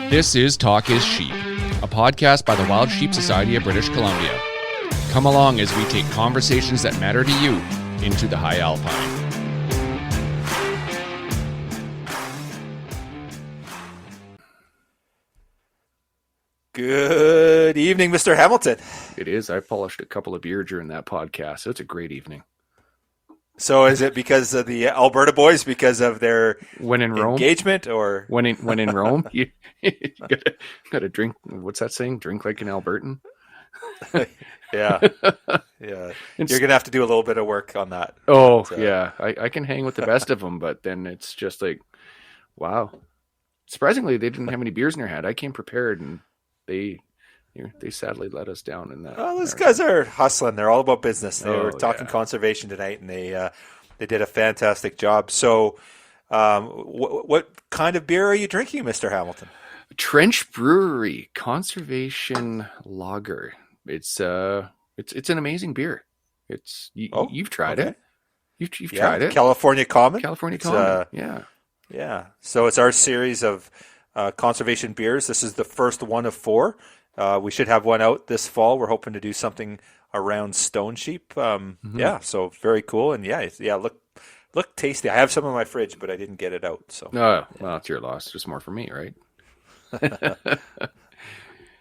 This is Talk is Sheep, a podcast by the Wild Sheep Society of British Columbia. Come along as we take conversations that matter to you into the high alpine. Good evening, Mr. Hamilton. It is. I polished a couple of beer during that podcast. So it's a great evening. So is it because of the Alberta boys, because of their when in Rome engagement, or when in Rome, you gotta drink. What's that saying? Drink like an Albertan. Yeah. You're gonna have to do a little bit of work on that. Oh, but, yeah. I can hang with the best of them, but then it's just like, wow. Surprisingly, they didn't have any beers in their hand. I came prepared, and they sadly let us down in that. Well, those guys are hustling. They're all about business. They were talking yeah. conservation tonight, and they did a fantastic job. So, what kind of beer are you drinking, Mr. Hamilton? Trench Brewery Conservation Lager. It's an amazing beer. You've tried it. You've tried it. California Common. Yeah. So it's our series of conservation beers. This is the first one of 4. We should have one out this fall. We're hoping to do something around Stone Sheep. Yeah, so very cool. And look tasty. I have some in my fridge, but I didn't get it out. So well, it's your loss. Just more for me, right?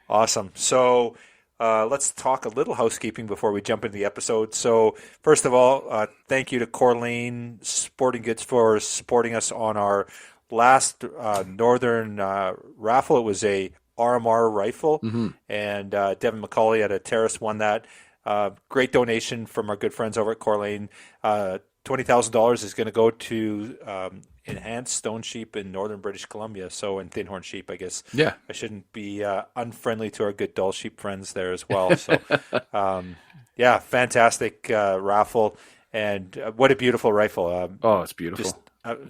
Awesome. So let's talk a little housekeeping before we jump into the episode. So first of all, thank you to Corleen Sporting Goods for supporting us on our last Northern raffle. It was a RMR rifle, and Devin McCauley at a Terrace won that. Great donation from our good friends over at Corleen. $20,000 is going to go to enhance stone sheep in northern British Columbia, so in thin horn sheep, I guess. Yeah. I shouldn't be unfriendly to our good Dull sheep friends there as well. So, fantastic raffle, and what a beautiful rifle. It's beautiful. Just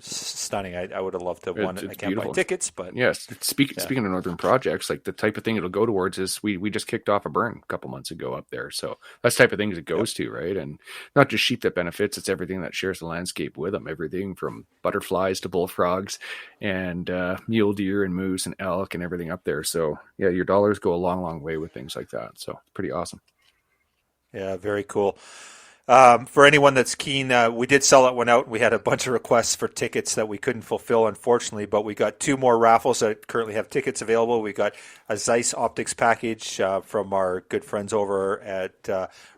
stunning. I would have loved to have won it. I can't beautiful. buy tickets, but yes. Speaking of northern projects, like the type of thing it'll go towards is we just kicked off a burn a couple months ago up there, so that's the type of things it goes to, right? And not just sheep that benefits; it's everything that shares the landscape with them. Everything from butterflies to bullfrogs, and mule deer and moose and elk and everything up there. So yeah, your dollars go a long, long way with things like that. So pretty awesome. Yeah, very cool. For anyone that's keen, we did sell that one out. We had a bunch of requests for tickets that we couldn't fulfill, unfortunately, but we got 2 more raffles that currently have tickets available. We got a Zeiss optics package from our good friends over at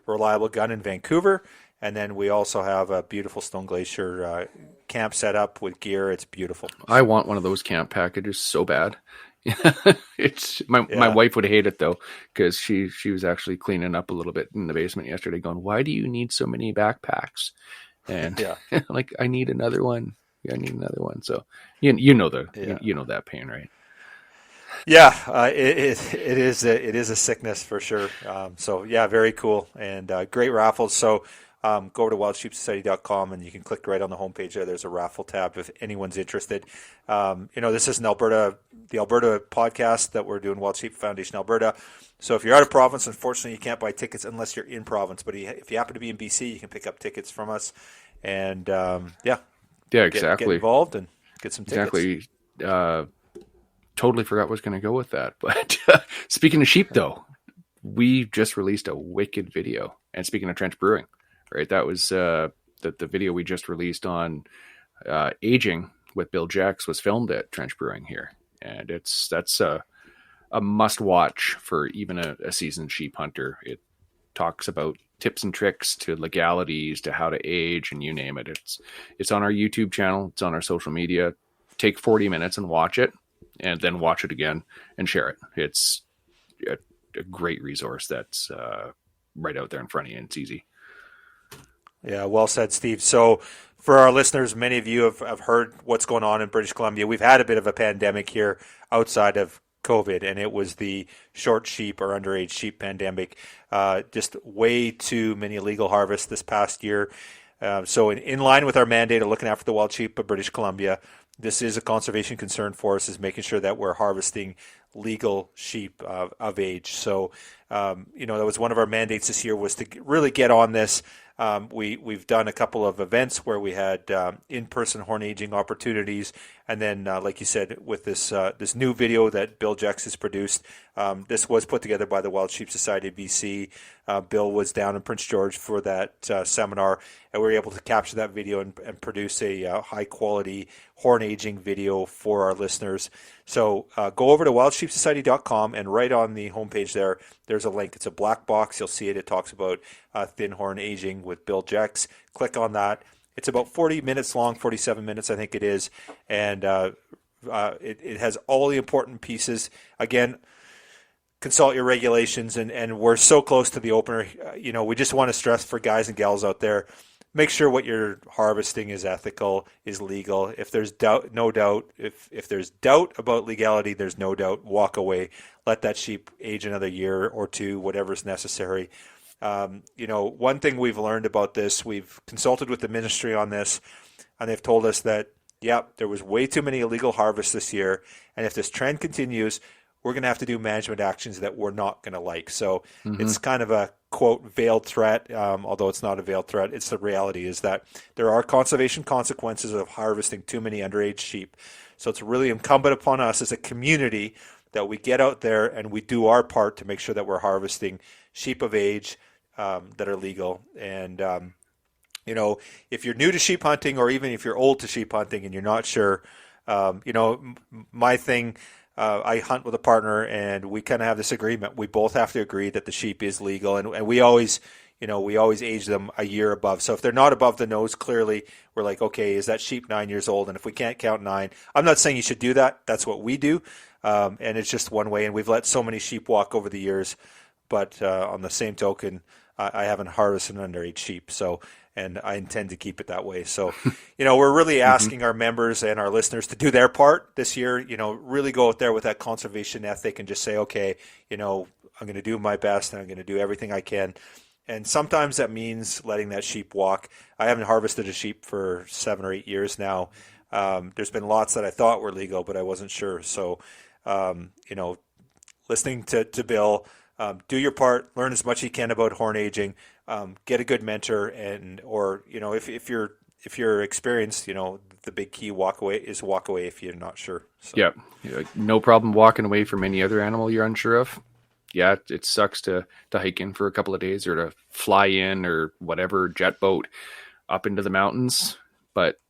Reliable Gun in Vancouver, and then we also have a beautiful Stone Glacier camp set up with gear. It's beautiful. I want one of those camp packages so bad. It's my wife would hate it though, because she was actually cleaning up a little bit in the basement yesterday, going, "Why do you need so many backpacks?" And like, I need another one. Yeah, I need another one. So you know that pain, right? Yeah, it is a sickness for sure. So yeah, very cool and great raffles. So. Go over to wildsheepsociety.com and you can click right on the homepage there. There's a raffle tab if anyone's interested. This is the Alberta podcast that we're doing, Wild Sheep Foundation Alberta. So if you're out of province, unfortunately, you can't buy tickets unless you're in province. But if you happen to be in BC, you can pick up tickets from us. And exactly. Get involved and get some tickets. Exactly. Totally forgot what I was going to go with that. But speaking of sheep, though, we just released a wicked video. And speaking of Trench Brewing. Right, that was the video we just released on aging with Bill Jacks was filmed at Trench Brewing here, and that's a must watch for even a seasoned sheep hunter. It talks about tips and tricks to legalities to how to age and you name it. It's on our YouTube channel. It's on our social media. Take 40 minutes and watch it, and then watch it again and share it. It's a great resource that's right out there in front of you, and it's easy. Yeah, well said, Steve. So for our listeners, many of you have heard what's going on in British Columbia. We've had a bit of a pandemic here outside of COVID, and it was the short sheep or underage sheep pandemic. Just way too many illegal harvests this past year. So in line with our mandate of looking after the wild sheep of British Columbia, this is a conservation concern for us, is making sure that we're harvesting legal sheep of age. So, that was one of our mandates this year, was to really get on this. We've done a couple of events where we had in-person horn aging opportunities, and then, like you said, with this new video that Bill Jex has produced, this was put together by the Wild Sheep Society of BC. Bill was down in Prince George for that seminar, and we were able to capture that video and produce a high-quality horn aging video for our listeners. So go over to wildsheepsociety.com, and right on the homepage there's a link. It's a black box. You'll see it. It talks about thin horn aging with Bill Jex. Click on that. It's about 40 minutes long, 47 minutes I think it is, and it has all the important pieces. Again, consult your regulations, and we're so close to the opener. We just want to stress for guys and gals out there, make sure what you're harvesting is ethical, is legal. If there's doubt, no doubt. If there's doubt about legality, there's no doubt. Walk away. Let that sheep age another year or two, whatever's necessary. One thing we've learned about this, we've consulted with the ministry on this, and they've told us that, there was way too many illegal harvests this year, and if this trend continues, we're going to have to do management actions that we're not going to like. So it's kind of a, quote, veiled threat, although it's not a veiled threat. It's the reality is that there are conservation consequences of harvesting too many underage sheep. So it's really incumbent upon us as a community that we get out there and we do our part to make sure that we're harvesting sheep of age that are legal. And, if you're new to sheep hunting, or even if you're old to sheep hunting and you're not sure, my thing, I hunt with a partner, and we kind of have this agreement. We both have to agree that the sheep is legal, and we always age them a year above. So if they're not above the nose, clearly we're like, okay, is that sheep 9 years old? And if we can't count 9, I'm not saying you should do that. That's what we do, and it's just one way. And we've let so many sheep walk over the years, but on the same token, I haven't harvested an underage sheep. So. And I intend to keep it that way. So, we're really asking our members and our listeners to do their part this year, really go out there with that conservation ethic and just say, okay, I'm going to do my best and I'm going to do everything I can. And sometimes that means letting that sheep walk. I haven't harvested a sheep for 7 or 8 years now. There's been lots that I thought were legal, but I wasn't sure. So, listening to Bill, do your part, learn as much as you can about horn aging. Get a good mentor, or if you're experienced, the big key walk away if you're not sure. So. Yeah, no problem walking away from any other animal you're unsure of. Yeah, it sucks to hike in for a couple of days or to fly in or whatever, jet boat up into the mountains. But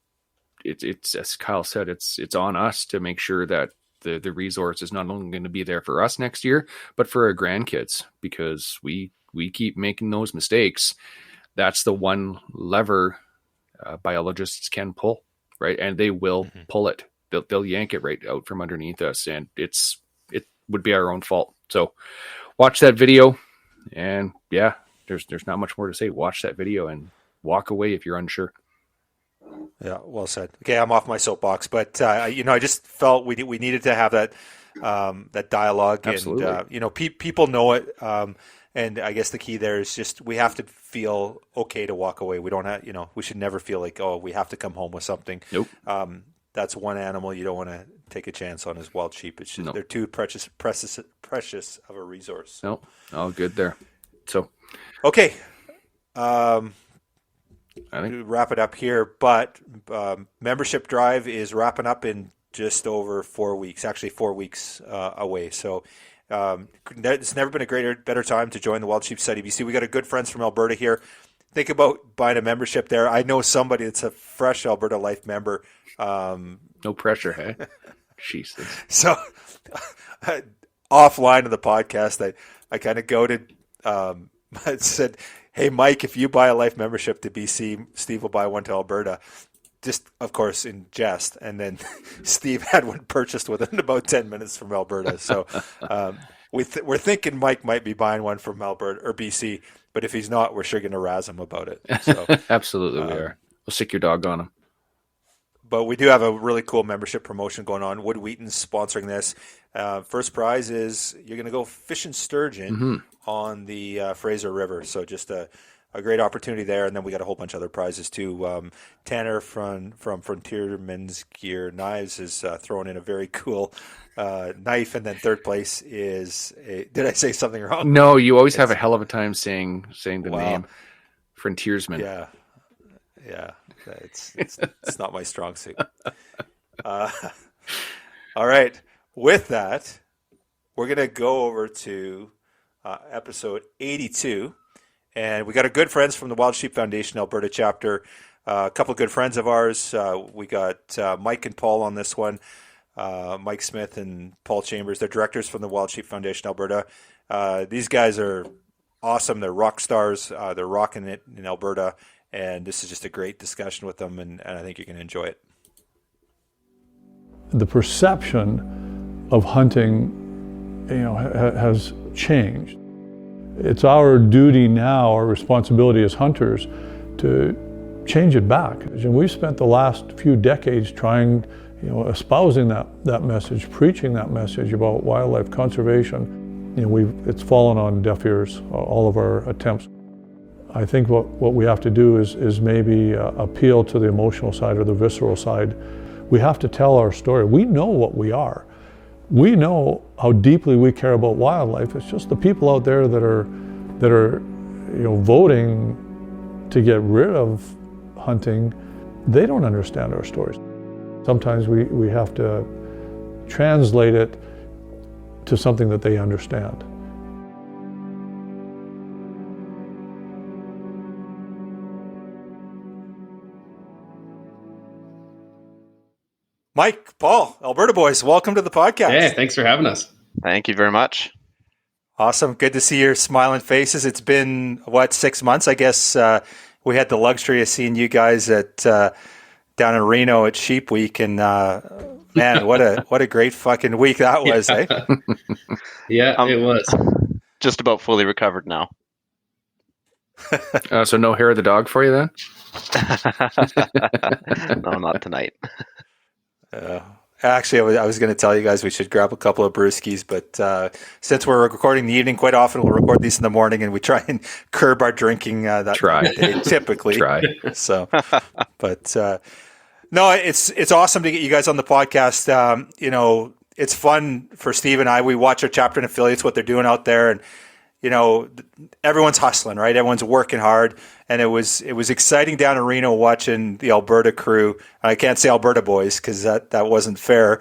it's as Kyle said, it's on us to make sure that the resource is not only going to be there for us next year, but for our grandkids, because we keep making those mistakes. That's the one lever biologists can pull, right? And they will pull it. They'll yank it right out from underneath us, and it would be our own fault. So watch that video, and yeah, there's not much more to say. Watch that video and walk away if you're unsure. Yeah, well said. Okay, I'm off my soapbox, but I just felt we needed to have that dialogue. Absolutely. And people know it. And I guess the key there is just we have to feel okay to walk away. We don't have, we should never feel like, oh, we have to come home with something. Nope. That's one animal you don't want to take a chance on is wild sheep. It's just they're too precious of a resource. Nope. All good there. So, okay. I think wrap it up here, but membership drive is wrapping up in just over 4 weeks. Actually, 4 weeks away. So. It's never been a better time to join the Wild Sheep Society BC. We got a good friends from Alberta here. Think about buying a membership there. I know somebody that's a fresh Alberta Life member. no pressure, hey? Jesus. So offline of the podcast, I kind of goaded, said, hey, Mike, if you buy a Life membership to BC, Steve will buy one to Alberta. Just, of course, in jest. And then Steve had one purchased within about 10 minutes from Alberta. So we're thinking Mike might be buying one from Alberta or BC, but if he's not, we're sure going to razz him about it. So, absolutely, we are. We'll sick your dog on him. But we do have a really cool membership promotion going on. Wood Wheaton's sponsoring this. First prize is you're going to go fishing sturgeon on the Fraser River. So just a a great opportunity there. And then we got a whole bunch of other prizes too. Tanner from Frontierman's Gear Knives is throwing in a very cool knife. And then third place is did I say something wrong? No, you always have a hell of a time saying the name. Frontiersman. Yeah. It's not my strong suit. All right. With that, we're going to go over to episode 82. And we got our good friends from the Wild Sheep Foundation Alberta chapter. A couple of good friends of ours. We got Mike and Paul on this one. Mike Smith and Paul Chambers. They're directors from the Wild Sheep Foundation Alberta. These guys are awesome. They're rock stars. They're rocking it in Alberta. And this is just a great discussion with them, and I think you're going to enjoy it. The perception of hunting, has changed. It's our duty now, our responsibility as hunters, to change it back. And we've spent the last few decades trying, espousing that message, preaching that message about wildlife conservation. It's fallen on deaf ears, all of our attempts. I think what we have to do is maybe appeal to the emotional side or the visceral side. We have to tell our story. We know what we are. We know how deeply we care about wildlife. It's just the people out there that are voting to get rid of hunting, they don't understand our stories. Sometimes we have to translate it to something that they understand. Mike, Paul, Alberta boys, welcome to the podcast. Yeah, thanks for having us. Thank you very much. Awesome. Good to see your smiling faces. It's been, 6 months? I guess we had the luxury of seeing you guys at down in Reno at Sheep Week, and man, what a great fucking week that was, eh? Yeah, it was. Just about fully recovered now. So no hair of the dog for you then? No, not tonight. Actually, I was going to tell you guys we should grab a couple of brewskis, but since we're recording in the evening, quite often we'll record these in the morning, and we try and curb our drinking that day, typically. So, but no, it's awesome to get you guys on the podcast. It's fun for Steve and I. We watch our chapter and affiliates, what they're doing out there, and everyone's hustling, right? Everyone's working hard, and it was exciting down in Reno watching the Alberta crew. I can't say Alberta boys because that wasn't fair,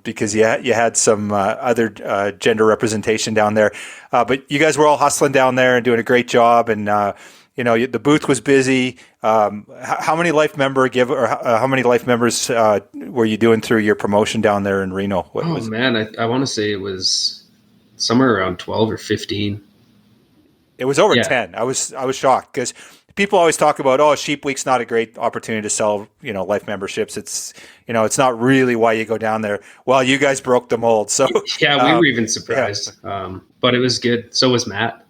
because you had some other gender representation down there, but you guys were all hustling down there and doing a great job, and the booth was busy. How many life members were you doing through your promotion down there in Reno? I want to say it was somewhere around 12 or 15. It was over 10. I was shocked because people always talk about, Sheep Week's not a great opportunity to sell, life memberships. It's, it's not really why you go down there. Well, you guys broke the mold. So yeah, we were even surprised. Yeah. But it was good. So was Matt.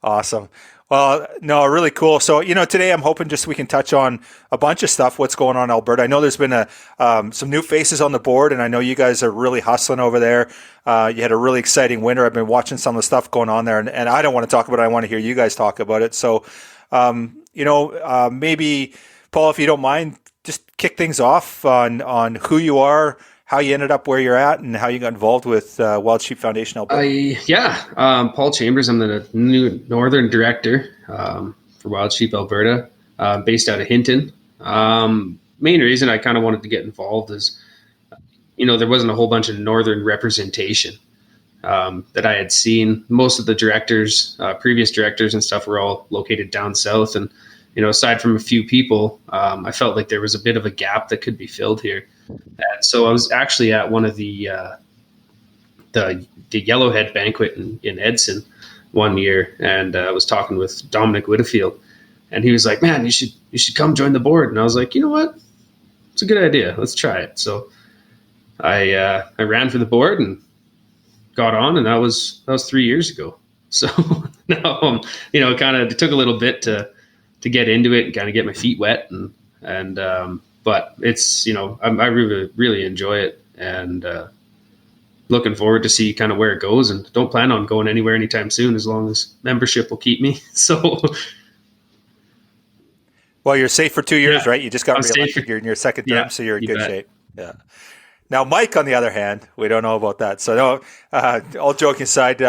Awesome. Well, no, really cool. So, today I'm hoping we can touch on a bunch of stuff, what's going on in Alberta. I know there's been some new faces on the board, and I know you guys are really hustling over there. You had a really exciting winter. I've been watching some of the stuff going on there, and I don't want to talk about it. I want to hear you guys talk about it. So, maybe, Paul, if you don't mind, just kick things off on who you are, how you ended up where you're at, and how you got involved with Wild Sheep Foundation Alberta. Paul Chambers. I'm the new Northern Director for Wild Sheep Alberta, based out of Hinton. Main reason I kind of wanted to get involved is, there wasn't a whole bunch of Northern representation that I had seen. Most of the directors, previous directors and stuff, were all located down south, and aside from a few people, I felt like there was a bit of a gap that could be filled here. And so I was actually at one of the Yellowhead banquet in Edson one year, and I was talking with Dominic Whitfield, and he was like, "Man, you should come join the board." And I was like, "You know what? It's a good idea. Let's try it." So I ran for the board and got on, and that was 3 years ago. So now, it took a little bit to get into it and kind of get my feet wet, but it's, I really, really enjoy it. And, looking forward to see kind of where it goes, and don't plan on going anywhere anytime soon as long as membership will keep me. So, Well, you're safe for 2 years, yeah, right? You just got I'm safe. reelected. You're in your second term, Yeah, so you're in you good bet. shape. Yeah. Now, Mike, on the other hand, we don't know about that. So, no, all joking aside,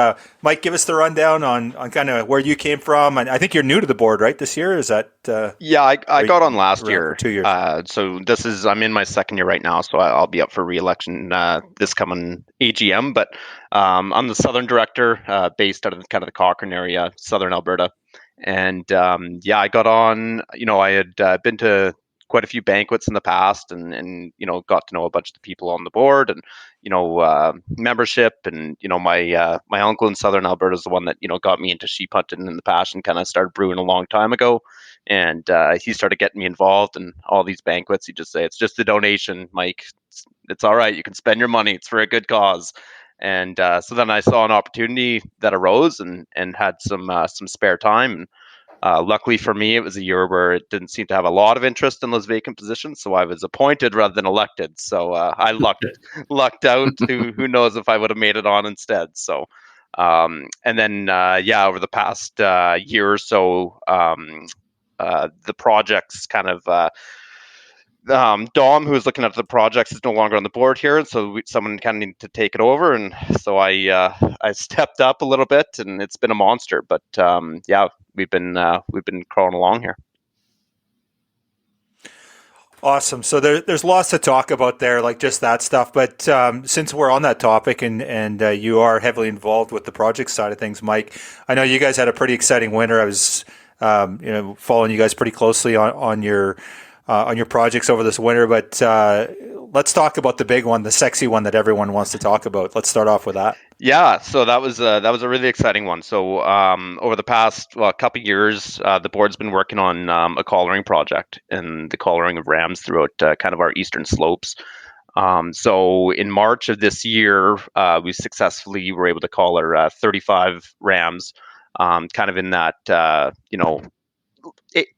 Mike, give us the rundown on kind of where you came from. And I think you're new to the board, right, this year? Is that? Yeah, I got on last around for year. 2 years? So I'm in my second year right now, so I'll be up for re-election this coming AGM. But I'm the Southern Director, based out of kind of the Cochrane area, Southern Alberta. And yeah, I got on. I had been to quite a few banquets in the past, and got to know a bunch of the people on the board, and membership, and my uncle in Southern Alberta is the one that got me into sheep hunting, and the passion kind of started brewing a long time ago. And he started getting me involved in all these banquets. He'd just say, "It's just a donation, Mike. It's all right. You can spend your money. It's for a good cause." And so then I saw an opportunity that arose, and had some spare time. And luckily for me, it was a year where it didn't seem to have a lot of interest in those vacant positions, so I was appointed rather than elected. So I lucked out. Who knows if I would have made it on instead? So. And then, yeah, over the past year or so, the projects kind of Dom, who was looking at the projects, is no longer on the board here, and so someone kind of needed to take it over, and so I stepped up a little bit, and it's been a monster. But yeah, we've been crawling along here. Awesome. So there's lots to talk about there, like just that stuff. But since we're on that topic, and you are heavily involved with the project side of things, Mike, I know you guys had a pretty exciting winter. I was following you guys pretty closely on your projects over this winter. But let's talk about the big one, the sexy one that everyone wants to talk about. Let's start off with that. Yeah, so that was a really exciting one. So over the past couple of years, the board's been working on a collaring project and the collaring of rams throughout kind of our eastern slopes. So in March of this year, we successfully were able to collar 35 rams, kind of in that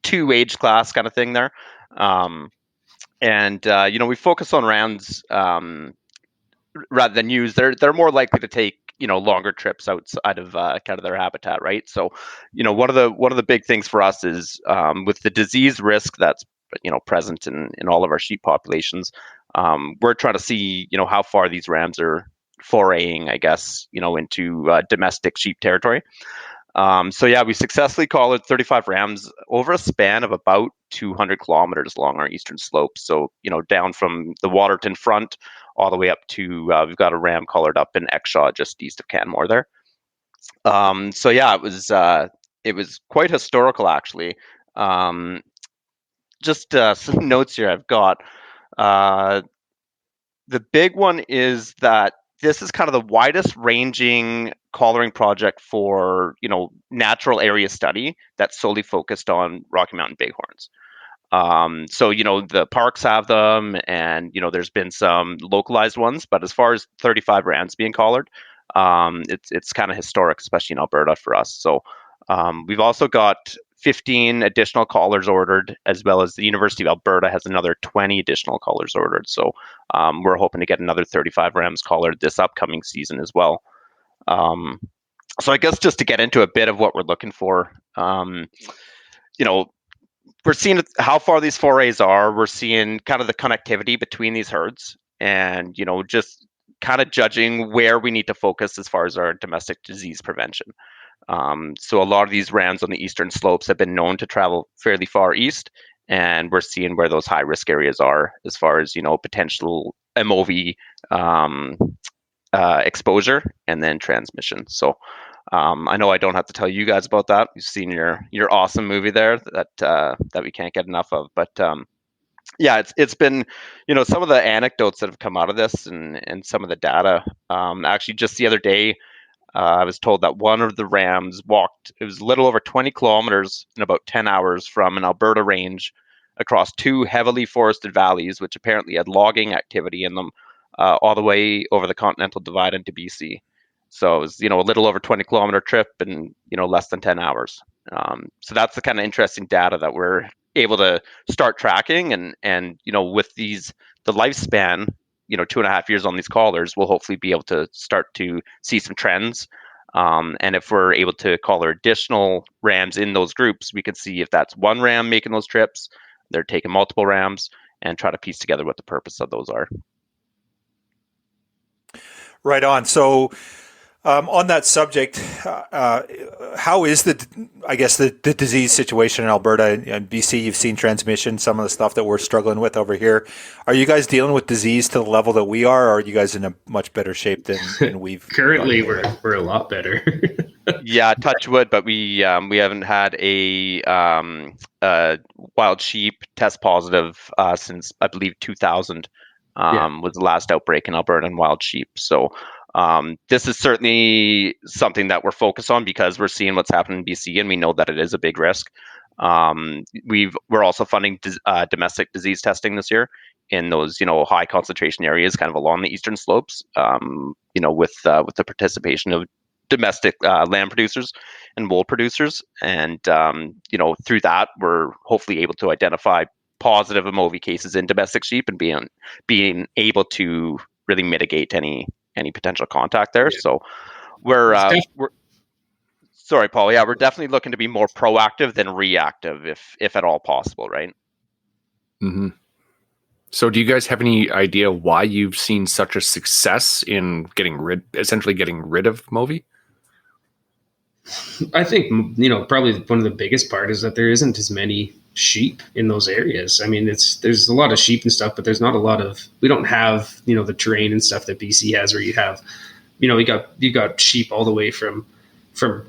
2 age class kind of thing there. And we focus on rams rather than ewes. They're more likely to take longer trips outside of kind of their habitat, right? So one of the big things for us is with the disease risk that's present in all of our sheep populations, we're trying to see how far these rams are foraying, I guess, into domestic sheep territory. So yeah, we successfully collared 35 rams over a span of about 200 kilometers along our eastern slope. So down from the Waterton front all the way up to we've got a ram collared up in Exshaw, just east of Canmore there. So yeah, it was quite historical actually. Just some notes here I've got. The big one is that this is kind of the widest ranging collaring project for natural area study that's solely focused on Rocky Mountain bighorns. So the parks have them, and there's been some localized ones, but as far as 35 rams being collared, it's kind of historic, especially in Alberta for us. So we've also got 15 additional collars ordered, as well as the University of Alberta has another 20 additional collars ordered. So we're hoping to get another 35 rams collared this upcoming season as well. So I guess just to get into a bit of what we're looking for, we're seeing how far these forays are. We're seeing kind of the connectivity between these herds, and just kind of judging where we need to focus as far as our domestic disease prevention. So a lot of these rams on the eastern slopes have been known to travel fairly far east, and we're seeing where those high risk areas are as far as potential MOV exposure and then transmission. So I know I don't have to tell you guys about that. You've seen your awesome movie there that we can't get enough of. But yeah, it's been some of the anecdotes that have come out of this, and some of the data. Actually, just the other day, I was told that one of the rams walked. It was a little over 20 kilometers in about 10 hours from an Alberta range across 2 heavily forested valleys, which apparently had logging activity in them, all the way over the Continental Divide into BC. So it was, a little over 20-kilometer trip in, less than 10 hours. So that's the kind of interesting data that we're able to start tracking, and with the lifespan 2.5 years on these collars, we'll hopefully be able to start to see some trends. And if we're able to collar additional rams in those groups, we can see if that's one ram making those trips, they're taking multiple rams, and try to piece together what the purpose of those are. Right on. So on that subject, how is the disease situation in Alberta and BC? You've seen transmission, some of the stuff that we're struggling with over here. Are you guys dealing with disease to the level that we are, or are you guys in a much better shape than we've? Currently, we're a lot better. Yeah, touch wood, but we haven't had a wild sheep test positive since I believe 2000 was the last outbreak in Alberta in wild sheep. So this is certainly something that we're focused on because we're seeing what's happening in BC, and we know that it is a big risk. We're also funding domestic disease testing this year in those high concentration areas, kind of along the eastern slopes. With the participation of domestic lamb producers and wool producers, and through that we're hopefully able to identify positive MOVI cases in domestic sheep and being able to really mitigate any potential contact there. Yeah. So we're sorry, Paul. Yeah, we're definitely looking to be more proactive than reactive, if at all possible, right? Mm-hmm. So do you guys have any idea why you've seen such a success in essentially getting rid of MOVI? I think, probably one of the biggest part is that there isn't as many sheep in those areas. I mean, there's a lot of sheep and stuff, but there's not a lot of, we don't have, the terrain and stuff that BC has, where you have, you got sheep all the way from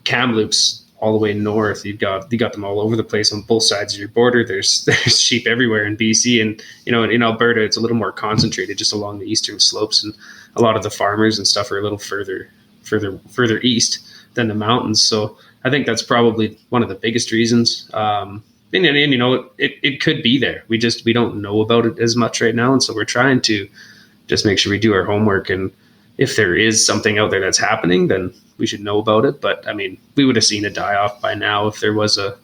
Kamloops all the way north. You got them all over the place on both sides of your border. There's sheep everywhere in BC, and in Alberta it's a little more concentrated just along the eastern slopes, and a lot of the farmers and stuff are a little further east than the mountains. So I think that's probably one of the biggest reasons. It could be there. We don't know about it as much right now, and so we're trying to just make sure we do our homework, and if there is something out there that's happening, then we should know about it. But I mean, we would have seen it die off by now if there was a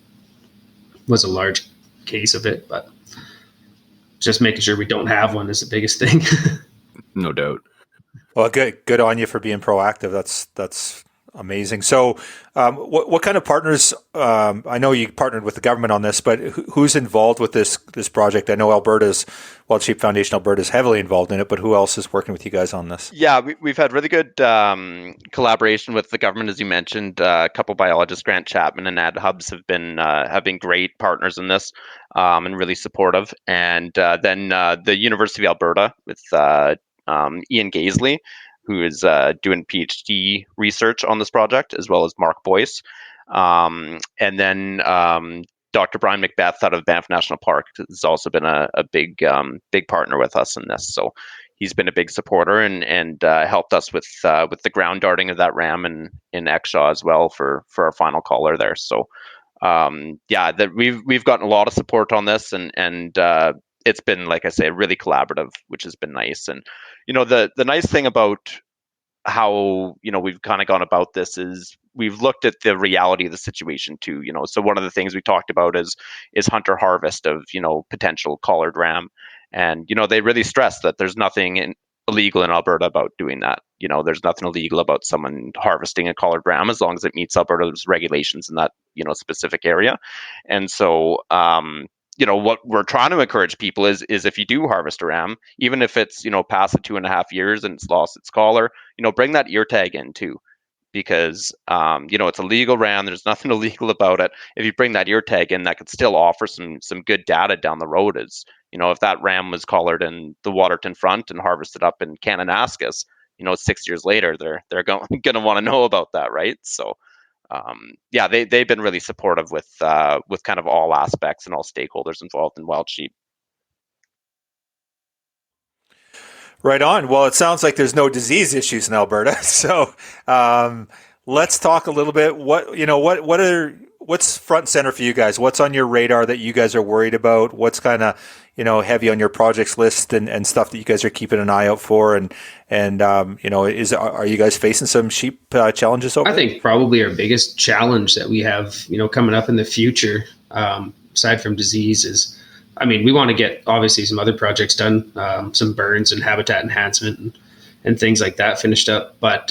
large case of it. But just making sure we don't have one is the biggest thing. No doubt. Well, good on you for being proactive. That's amazing. So, what kind of partners? I know you partnered with the government on this, but who's involved with this project? I know Alberta's Wild Sheep Foundation Alberta is heavily involved in it, but who else is working with you guys on this? Yeah, we've had really good collaboration with the government, as you mentioned. A couple biologists, Grant Chapman and Ad Hubs, have been great partners in this and really supportive. And then the University of Alberta with Ian Gaisley, who is doing PhD research on this project, as well as Mark Boyce. And then Dr. Brian Macbeth out of Banff National Park has also been a big partner with us in this. So he's been a big supporter and helped us with the ground darting of that ram in Exshaw as well for our final collar there. So we've gotten a lot of support on this, and it's been, like I say, really collaborative, which has been nice. And the nice thing about how we've kind of gone about this is we've looked at the reality of the situation too. So one of the things we talked about is hunter harvest of potential collared ram, and they really stress that there's nothing illegal in Alberta about doing that. There's nothing illegal about someone harvesting a collared ram as long as it meets Alberta's regulations in that specific area. And so what we're trying to encourage people is if you do harvest a ram, even if it's past the 2.5 years and it's lost its collar, bring that ear tag in too, because it's a legal ram. There's nothing illegal about it. If you bring that ear tag in, that could still offer some good data down the road. Is if that ram was collared in the Waterton front and harvested up in Kananaskis, 6 years later, they're going to want to know about that, right? So. They've been really supportive with kind of all aspects and all stakeholders involved in wild sheep. Right on. Well, it sounds like there's no disease issues in Alberta. So let's talk a little bit. What's front and center for you guys? What's on your radar that you guys are worried about? What's kind of heavy on your projects list and stuff that you guys are keeping an eye out for? And are you guys facing some sheep challenges over? I think probably our biggest challenge that we have coming up in the future, aside from disease, is I mean, we want to get obviously some other projects done, some burns and habitat enhancement and things like that finished up. But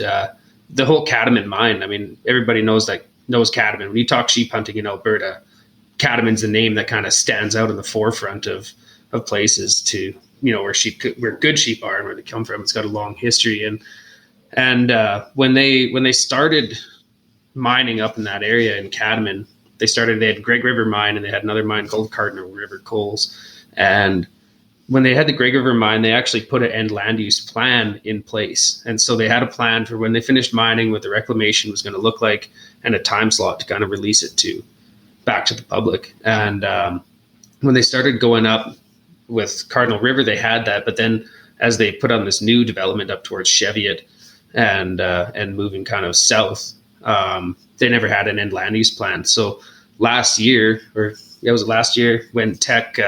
the whole Cadomin mine, I mean, everybody knows Cadomin. When you talk sheep hunting in Alberta, Cadomin's the name that kind of stands out in the forefront of places to, where good sheep are and where they come from. It's got a long history. And when they started mining up in that area in Cadomin, they had Greg River mine, and they had another mine called Cardinal River Coals. And when they had the Greg River mine, they actually put an end land use plan in place. And so they had a plan for when they finished mining, what the reclamation was going to look like, and a time slot to kind of release it back to the public. And when they started going up with Cardinal River, they had that. But then as they put on this new development up towards Cheviot and moving kind of south, they never had an end land use plan. So last year when Teck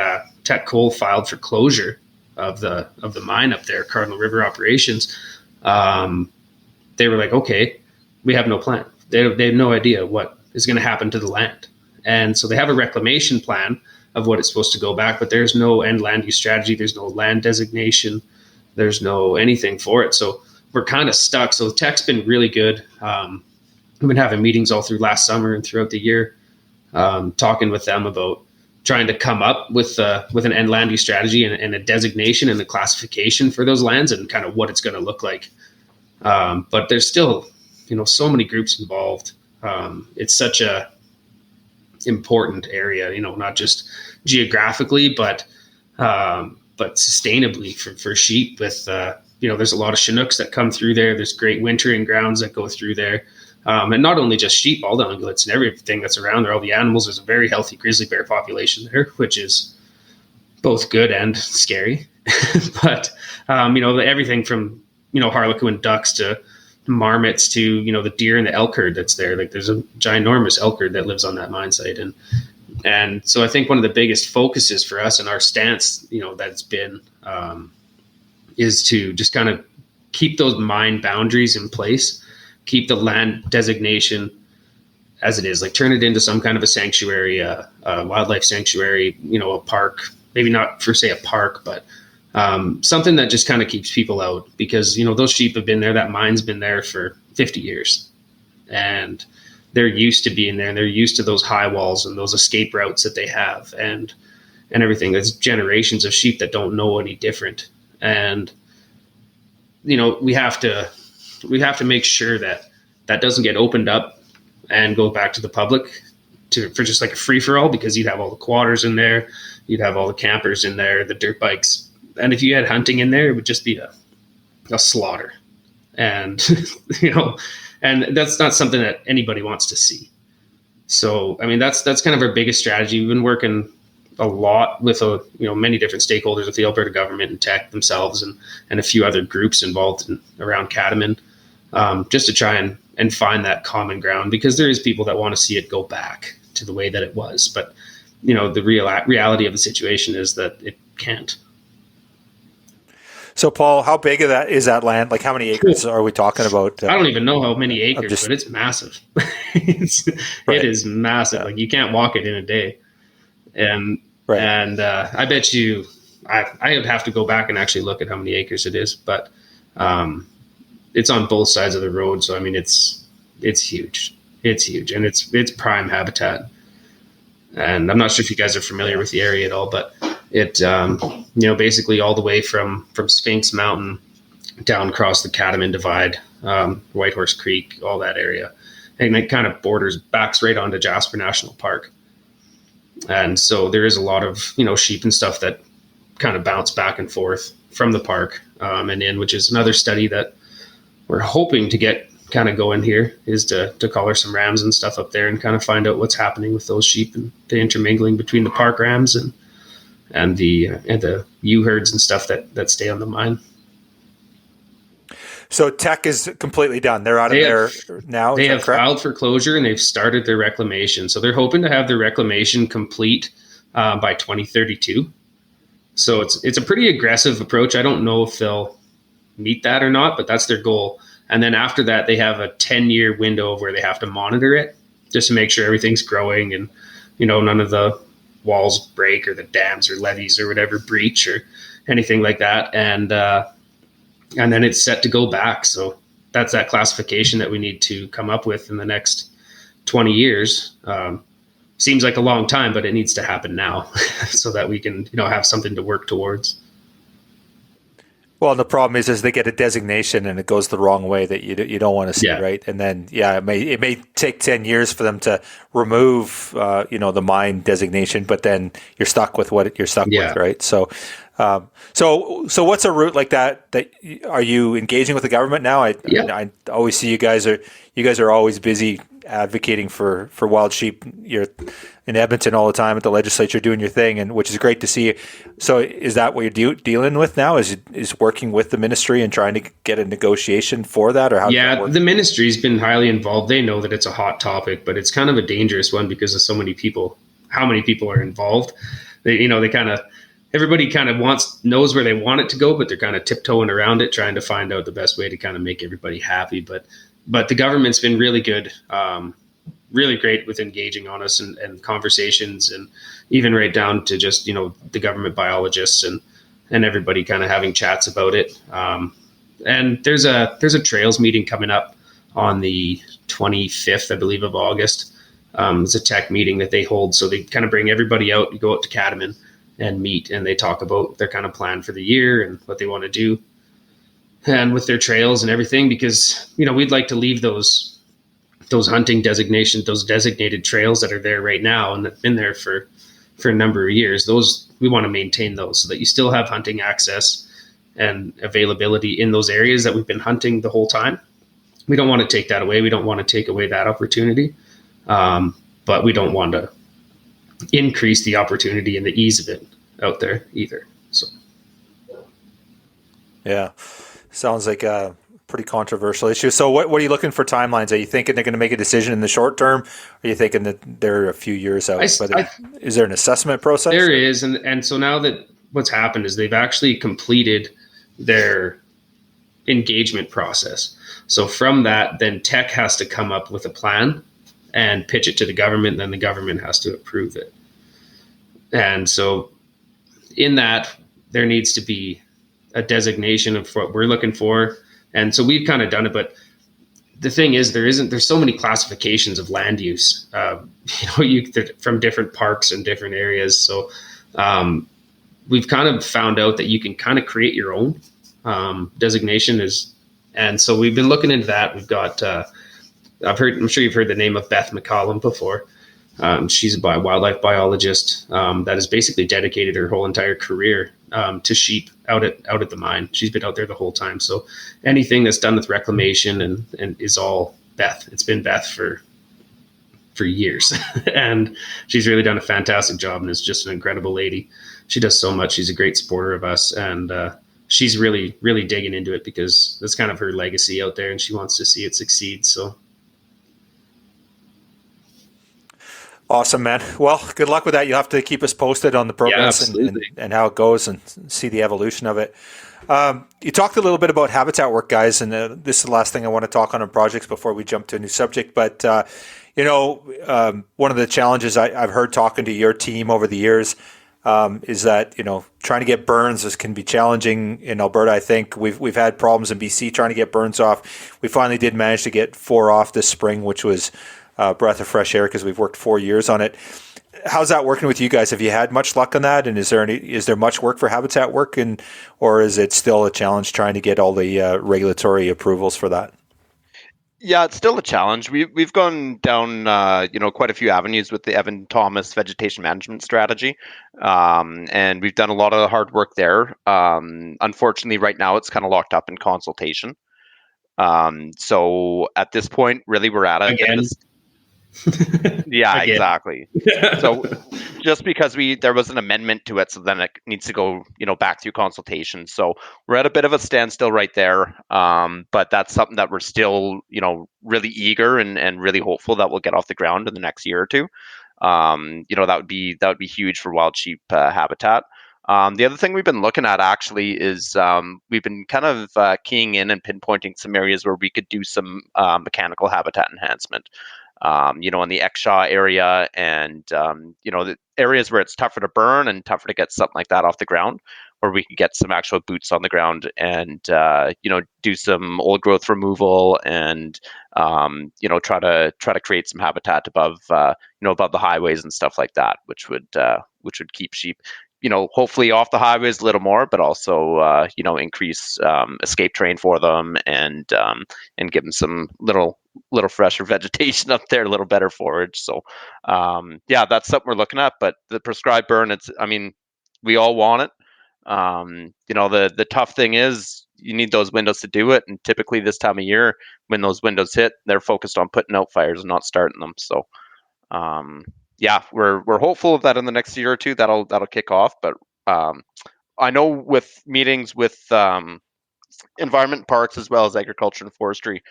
Coal filed for closure of the mine up there, Cardinal River operations, they were like, okay, we have no plan. They have no idea what is going to happen to the land. And so they have a reclamation plan of what it's supposed to go back, but there's no end land use strategy. There's no land designation. There's no anything for it. So we're kind of stuck. So Teck's been really good. We've been having meetings all through last summer and throughout the year, talking with them about trying to come up with an end land use strategy and a designation and a classification for those lands and kind of what it's going to look like. But there's still, so many groups involved. It's such a important area, not just geographically, but sustainably for sheep. With there's a lot of Chinooks that come through there. There's great wintering grounds that go through there. And not only just sheep, all the ungulates and everything that's around there, all the animals. There's a very healthy grizzly bear population there, which is both good and scary. But, everything from, harlequin ducks to marmots to, the deer and the elk herd that's there. Like there's a ginormous elk herd that lives on that mine site. And so I think one of the biggest focuses for us and our stance, that's been, is to just kind of keep those mine boundaries in place. Keep the land designation as it is, like turn it into some kind of a sanctuary, a wildlife sanctuary, a park, maybe not for say a park, but something that just kind of keeps people out because, those sheep have been there. That mine's been there for 50 years and they're used to being there and they're used to those high walls and those escape routes that they have and everything. There's generations of sheep that don't know any different. And, we have to make sure that doesn't get opened up and go back to the public for just like a free for all, because you'd have all the quadders in there, you'd have all the campers in there, the dirt bikes. And if you had hunting in there, it would just be a slaughter. And, and that's not something that anybody wants to see. So, I mean, that's kind of our biggest strategy. We've been working a lot with many different stakeholders, with the Alberta government and Teck themselves and a few other groups involved around Cadomin, just to try and find that common ground, because there is people that want to see it go back to the way that it was. But, the reality of the situation is that it can't. So, Paul, how big is that land? Like, how many acres are we talking about? I don't even know how many acres, but it's massive. It is massive. Yeah. Like, you can't walk it in a day. And I bet you, I would have to go back and actually look at how many acres it is, but it's on both sides of the road. So, I mean, it's huge. It's huge, and it's prime habitat. And I'm not sure if you guys are familiar with the area at all, but it, basically all the way from Sphinx Mountain down across the Cadomin Divide, Whitehorse Creek, all that area. And it kind of backs right onto Jasper National Park. And so there is a lot of, sheep and stuff that kind of bounce back and forth from the park and in, which is another study that we're hoping to get kind of going here, is to collar some rams and stuff up there and kind of find out what's happening with those sheep and the intermingling between the park rams and the ewe herds and stuff that stay on the mine. So Teck is completely done. They're out of there now. They have filed for closure and they've started their reclamation. So they're hoping to have their reclamation complete by 2032. So it's a pretty aggressive approach. I don't know if they'll meet that or not, but that's their goal. And then after that, they have a 10-year window where they have to monitor it just to make sure everything's growing and, none of the walls break or the dams or levees or whatever breach or anything like that. And then it's set to go back. So that's that classification that we need to come up with in the next 20 years. Seems like a long time, but it needs to happen now so that we can, have something to work towards. Well, the problem is they get a designation and it goes the wrong way that you don't want to see, right? And then, it may take 10 years for them to remove, the mine designation, but then you're stuck with what you're stuck with, right? So what's a route like that? Are you engaging with the government now? I always see you guys are always busy advocating for wild sheep. You're in Edmonton all the time at the legislature doing your thing, and which is great to see. So is that what you're dealing with now? Is working with the ministry and trying to get a negotiation for that, or how? Yeah, the ministry's been highly involved. They know that it's a hot topic, but it's kind of a dangerous one because of so many people. How many people are involved? Everybody kind of knows where they want it to go, but they're kind of tiptoeing around it, trying to find out the best way to kind of make everybody happy. But the government's been really good, really great with engaging on us and conversations, and even right down to just, the government biologists and everybody kind of having chats about it. And there's a trails meeting coming up on the 25th, I believe, of August. It's a Teck meeting that they hold. So they kind of bring everybody out. You go out to Cadomin and meet, and they talk about their kind of plan for the year and what they want to do, and with their trails and everything, because, we'd like to leave those hunting designations, those designated trails that are there right now and that have been there for a number of years. Those, we want to maintain those so that you still have hunting access and availability in those areas that we've been hunting the whole time. We don't want to take that away. We don't want to take away that opportunity. But we don't want to increase the opportunity and the ease of it out there either. So, yeah, sounds like a pretty controversial issue. So what are you looking for timelines? Are you thinking they're going to make a decision in the short term? Or are you thinking that they're a few years out? Is there an assessment process? There is. And so now that what's happened is they've actually completed their engagement process. So from that, then Teck has to come up with a plan and pitch it to the government, and then the government has to approve it. And so in that, there needs to be a designation of what we're looking for. And so we've kind of done it, but the thing is, there's so many classifications of land use, from different parks and different areas. So we've kind of found out that you can kind of create your own designation and so we've been looking into that. We've got, I'm sure you've heard the name of Beth McCollum before. She's a wildlife biologist that has basically dedicated her whole entire career to sheep out at the mine. She's been out there the whole time. So anything that's done with reclamation and is all Beth. It's been Beth for years, and she's really done a fantastic job and is just an incredible lady. She does so much. She's a great supporter of us, and she's really, really digging into it because that's kind of her legacy out there, and she wants to see it succeed. So. Awesome, man. Well, good luck with that. You'll have to keep us posted on the progress and how it goes and see the evolution of it. You talked a little bit about habitat work, guys, and this is the last thing I want to talk on projects before we jump to a new subject. But, one of the challenges I've heard talking to your team over the years is that, trying to get burns can be challenging in Alberta. I think we've had problems in BC trying to get burns off. We finally did manage to get 4 off this spring, which was a breath of fresh air because we've worked 4 years on it. How's that working with you guys? Have you had much luck on that? And is there much work for habitat work, or is it still a challenge trying to get all the regulatory approvals for that? Yeah, it's still a challenge. We've gone down, quite a few avenues with the Evan Thomas vegetation management strategy, and we've done a lot of the hard work there. Unfortunately, right now it's kind of locked up in consultation. So at this point, really, we're at it again. Yeah, exactly. So just because there was an amendment to it, so then it needs to go, back through consultation. So we're at a bit of a standstill right there. But that's something that we're still, really eager and really hopeful that we'll get off the ground in the next year or two. That would be huge for wild sheep habitat. The other thing we've been looking at actually is we've been kind of keying in and pinpointing some areas where we could do some mechanical habitat enhancement. in the Exshaw area and, the areas where it's tougher to burn and tougher to get something like that off the ground, where we could get some actual boots on the ground and, do some old growth removal and, try to create some habitat above, above the highways and stuff like that, which would keep sheep, hopefully off the highways a little more, but also, increase escape terrain for them and give them some little fresher vegetation up there, a little better forage. So, that's something we're looking at. But the prescribed burn, we all want it. The tough thing is you need those windows to do it, and typically this time of year, when those windows hit, they're focused on putting out fires and not starting them. So, we're hopeful that in the next year or two that'll kick off. But I know with meetings with environment parks as well as agriculture and forestry,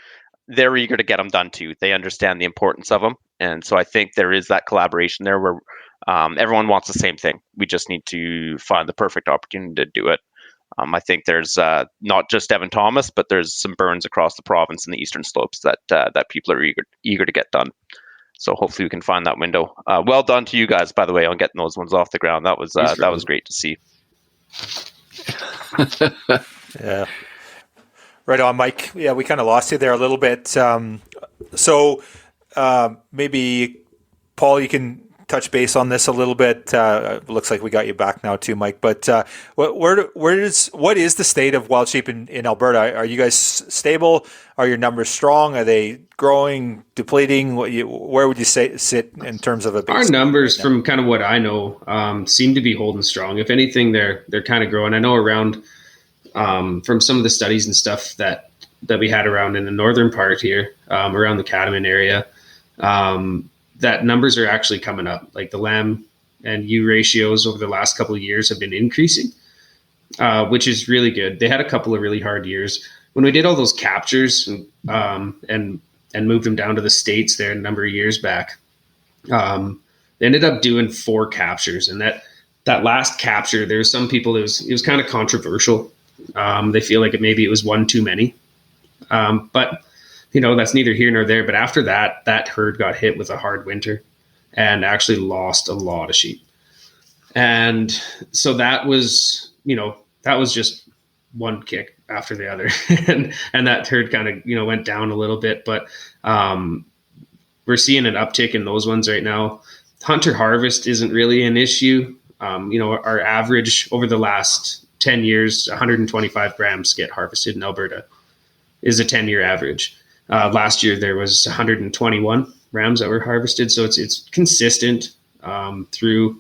they're eager to get them done too. They understand the importance of them, and so I think there is that collaboration there where everyone wants the same thing. We just need to find the perfect opportunity to do it. I think there's not just Evan Thomas, but there's some burns across the province in the eastern slopes that people are eager to get done. So hopefully we can find that window. Well done to you guys, by the way, on getting those ones off the ground. That was great to see. Yeah. Right on, Mike. Yeah, we kind of lost you there a little bit. So maybe, Paul, you can touch base on this a little bit. Looks like we got you back now too, Mike. But what is the state of wild sheep in Alberta? Are you guys stable? Are your numbers strong? Are they growing, depleting? Where would you sit in terms of a base? Our numbers, right, from kind of what I know, seem to be holding strong. If anything, they're kind of growing. I know around from some of the studies and stuff that we had around in the northern part here, around the Cadomin area, that numbers are actually coming up. Like the lamb and ewe ratios over the last couple of years have been increasing, which is really good. They had a couple of really hard years when we did all those captures and moved them down to the States there a number of years back. They ended up doing 4 captures, and that last capture, there's some people, it was kind of controversial. They feel like maybe it was one too many, but that's neither here nor there. But after that herd got hit with a hard winter and actually lost a lot of sheep. And so that was just one kick after the other. and that herd kind of, went down a little bit, but we're seeing an uptick in those ones right now. Hunter harvest isn't really an issue. Our average over the last 10 years, 125 grams get harvested in Alberta is a 10-year average. Last year there was 121 rams that were harvested, so it's consistent through.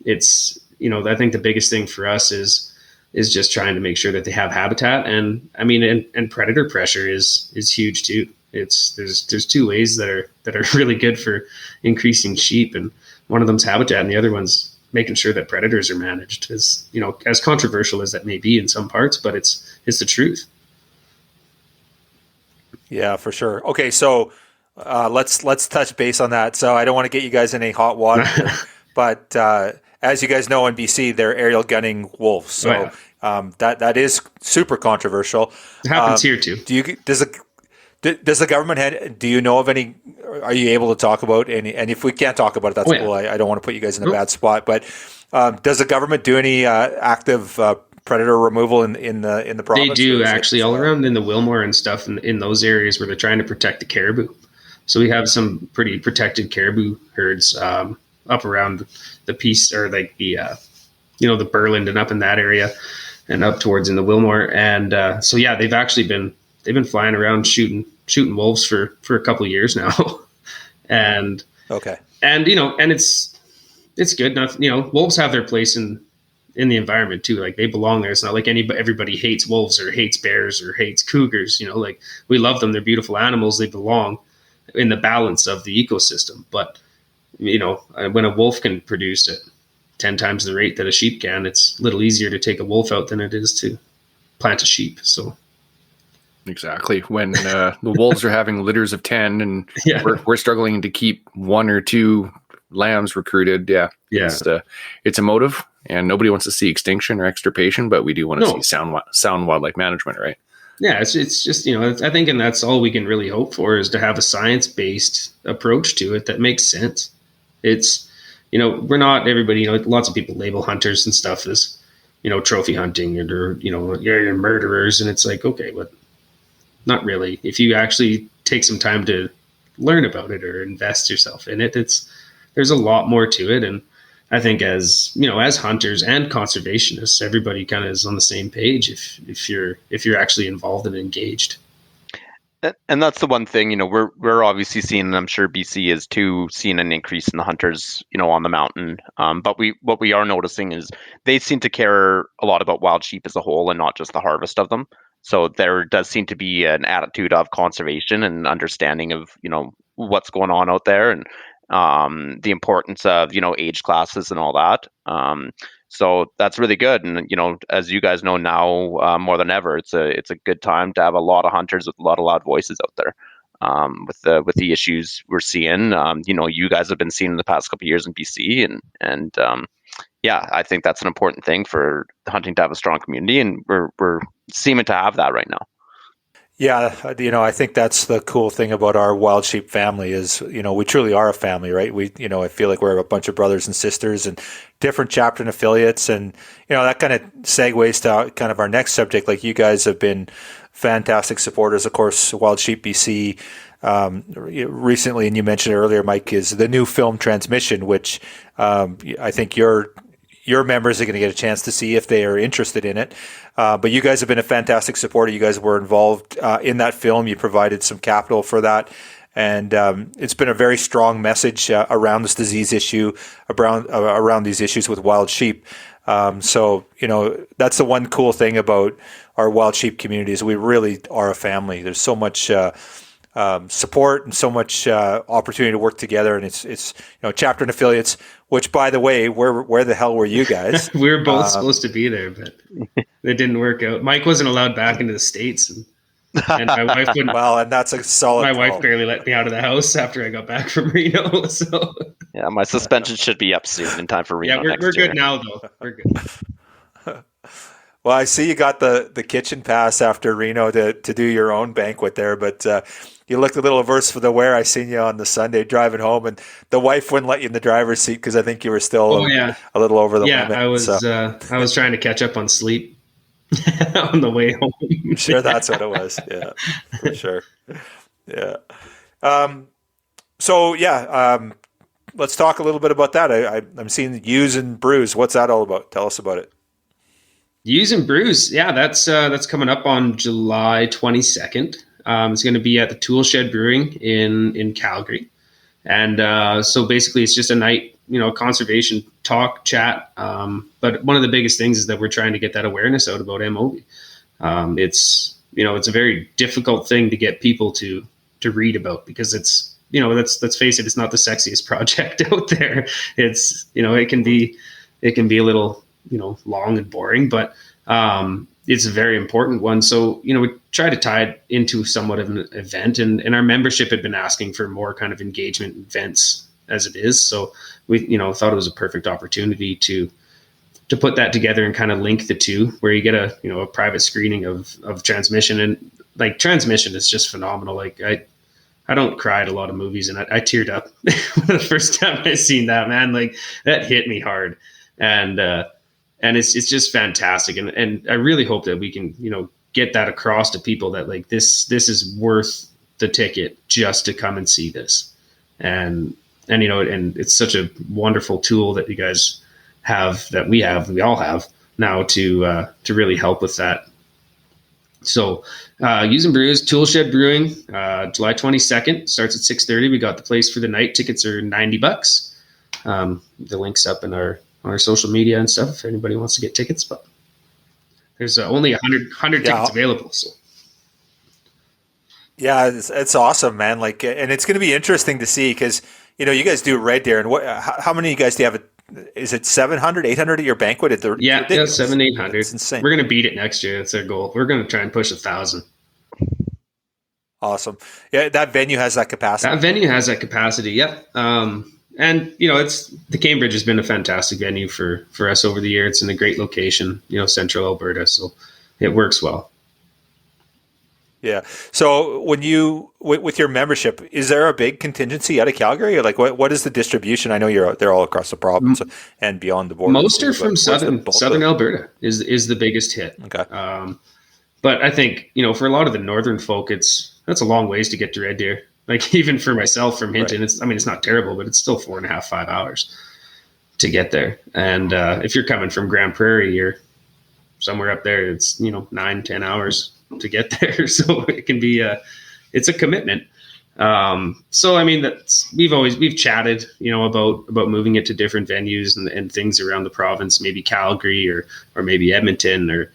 It's I think the biggest thing for us is just trying to make sure that they have habitat, and and predator pressure is huge too. There's 2 ways that are really good for increasing sheep, and one of them's habitat, and the other one's making sure that predators are managed. As as controversial as that may be in some parts, but it's the truth. Yeah, for sure. Okay, so let's touch base on that. So I don't want to get you guys in any hot water, but as you guys know, in BC, they're aerial gunning wolves. So that is super controversial. It happens here too. Does the government do you know of any? Are you able to talk about any? And if we can't talk about it, that's cool. I don't want to put you guys in a bad spot. But does the government do any active predator removal in the province? They do actually all around in the Wilmore and stuff in those areas where they're trying to protect the caribou. So we have some pretty protected caribou herds up around the Peace, or like the Burland and up in that area and up towards in the Wilmore. And they've actually been flying around shooting wolves for a couple of years now. and it's good enough. Wolves have their place in the environment too. Like they belong there. It's not like everybody hates wolves or hates bears or hates cougars. Like we love them. They're beautiful animals. They belong in the balance of the ecosystem. But when a wolf can produce at 10 times the rate that a sheep can, it's a little easier to take a wolf out than it is to plant a sheep. So exactly. When the wolves are having litters of 10 and we're struggling to keep 1 or 2 lambs recruited. It's a motive. And nobody wants to see extinction or extirpation, but we do want to see sound wildlife management, right? Yeah, it's just, I think, and that's all we can really hope for, is to have a science-based approach to it that makes sense. It's, we're not everybody, lots of people label hunters and stuff as, trophy hunting or, you're murderers. And it's like, okay, but not really. If you actually take some time to learn about it or invest yourself in it, there's a lot more to it. And I think as hunters and conservationists, everybody kind of is on the same page if you're actually involved and engaged. And that's the one thing, we're obviously seeing, and I'm sure BC is too, seeing an increase in the hunters, on the mountain. But what we are noticing is they seem to care a lot about wild sheep as a whole and not just the harvest of them. So there does seem to be an attitude of conservation and understanding of, what's going on out there, and the importance of, age classes and all that. So that's really good. And, as you guys know now, more than ever, it's a good time to have a lot of hunters with a lot of loud voices out there. With the issues we're seeing, you guys have been seeing in the past couple of years in BC, and yeah, I think that's an important thing for hunting to have a strong community, and we're seeming to have that right now. Yeah, I think that's the cool thing about our wild sheep family is, we truly are a family, right? We, I feel like we're a bunch of brothers and sisters and different chapter and affiliates. And, that kind of segues to kind of our next subject. Like, you guys have been fantastic supporters. Of course, Wild Sheep BC recently, and you mentioned it earlier, Mike, is the new film Transmission, which I think your members are going to get a chance to see if they are interested in it. But you guys have been a fantastic supporter. You guys were involved in that film. You provided some capital for that. And it's been a very strong message around this disease issue, around these issues with wild sheep. So, that's the one cool thing about our wild sheep community is we really are a family. There's so much support and so much opportunity to work together, and it's chapter and affiliates. Which, by the way, where the hell were you guys? We were both supposed to be there, but it didn't work out. Mike wasn't allowed back into the States, and my wife wouldn't. Well, and that's a solid. My wife barely let me out of the house after I got back from Reno. So yeah, my suspension should be up soon in time for Reno. Yeah, we're year. good now, though. We're good. Well, I see you got the kitchen pass after Reno to do your own banquet there, but you looked a little averse for the wear. I seen you on the Sunday driving home, and the wife wouldn't let you in the driver's seat because I think you were still a little over the limit. Yeah, I was trying to catch up on sleep on the way home. I'm sure that's what it was. Yeah, for sure. Yeah. Let's talk a little bit about that. I'm seeing Ewes and Brews. What's that all about? Tell us about it. Ewes and Brews, yeah, that's coming up on July 22nd. It's going to be at the Tool Shed Brewing in Calgary, and so basically it's just a night, conservation talk chat. But one of the biggest things is that we're trying to get that awareness out about MOV. It's a very difficult thing to get people to read about because it's let's face it, it's not the sexiest project out there. It's it can be a little long and boring, but it's a very important one. So, we try to tie it into somewhat of an event, and our membership had been asking for more kind of engagement events as it is. So we, thought it was a perfect opportunity to put that together and kind of link the two, where you get a private screening of Transmission, and like Transmission is just phenomenal. Like I don't cry at a lot of movies, and I teared up the first time I seen that, man. Like, that hit me hard. And it's just fantastic. And I really hope that we can, get that across to people that like this is worth the ticket just to come and see this. And it's such a wonderful tool that you guys have, that we all have now to really help with that. So Ewes and Brews, Tool Shed Brewing, July 22nd, starts at 6:30. We got the place for the night. Tickets are $90. The link's up in our social media and stuff if anybody wants to get tickets, but there's only 100 tickets available. So yeah, it's awesome, man. Like, and it's going to be interesting to see because you guys do Red Deer, and how many of you guys do you have? Is it 700, 800 at your banquet? At the 700-800. It's insane. We're going to beat it next year. That's our goal. We're going to try and push 1,000. Awesome. Yeah, that venue has that capacity. Yep. and it's the Cambridge has been a fantastic venue for us over the year. It's in a great location, central Alberta, so it works well. Yeah. So when you with your membership, is there a big contingency out of Calgary? Or like what is the distribution? I know they're all across the province and beyond the border. Most are from southern Alberta is the biggest hit. Okay. But I think for a lot of the northern folk, that's a long ways to get to Red Deer. Like even for myself from Hinton, right. It's not terrible, but it's still 4.5, 5 hours to get there. And if you're coming from Grand Prairie or somewhere up there, it's 9, 10 hours to get there. So it can be it's a commitment. So we've chatted about moving it to different venues and things around the province, maybe Calgary or maybe Edmonton or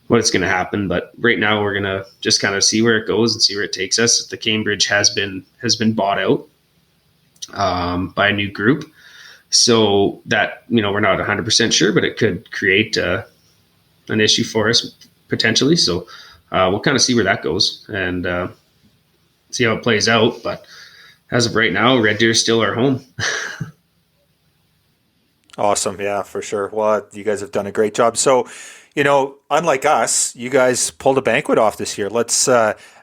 what it's going to happen. But right now we're going to just kind of see where it goes and see where it takes us. The Cambridge has been bought out by a new group, so that we're not 100% sure, but it could create an issue for us potentially. So we'll kind of see where that goes and see how it plays out. But as of right now, Red Deer is still our home. Awesome. Yeah, for sure. Well, you guys have done a great job. So, unlike us, you guys pulled a banquet off this year.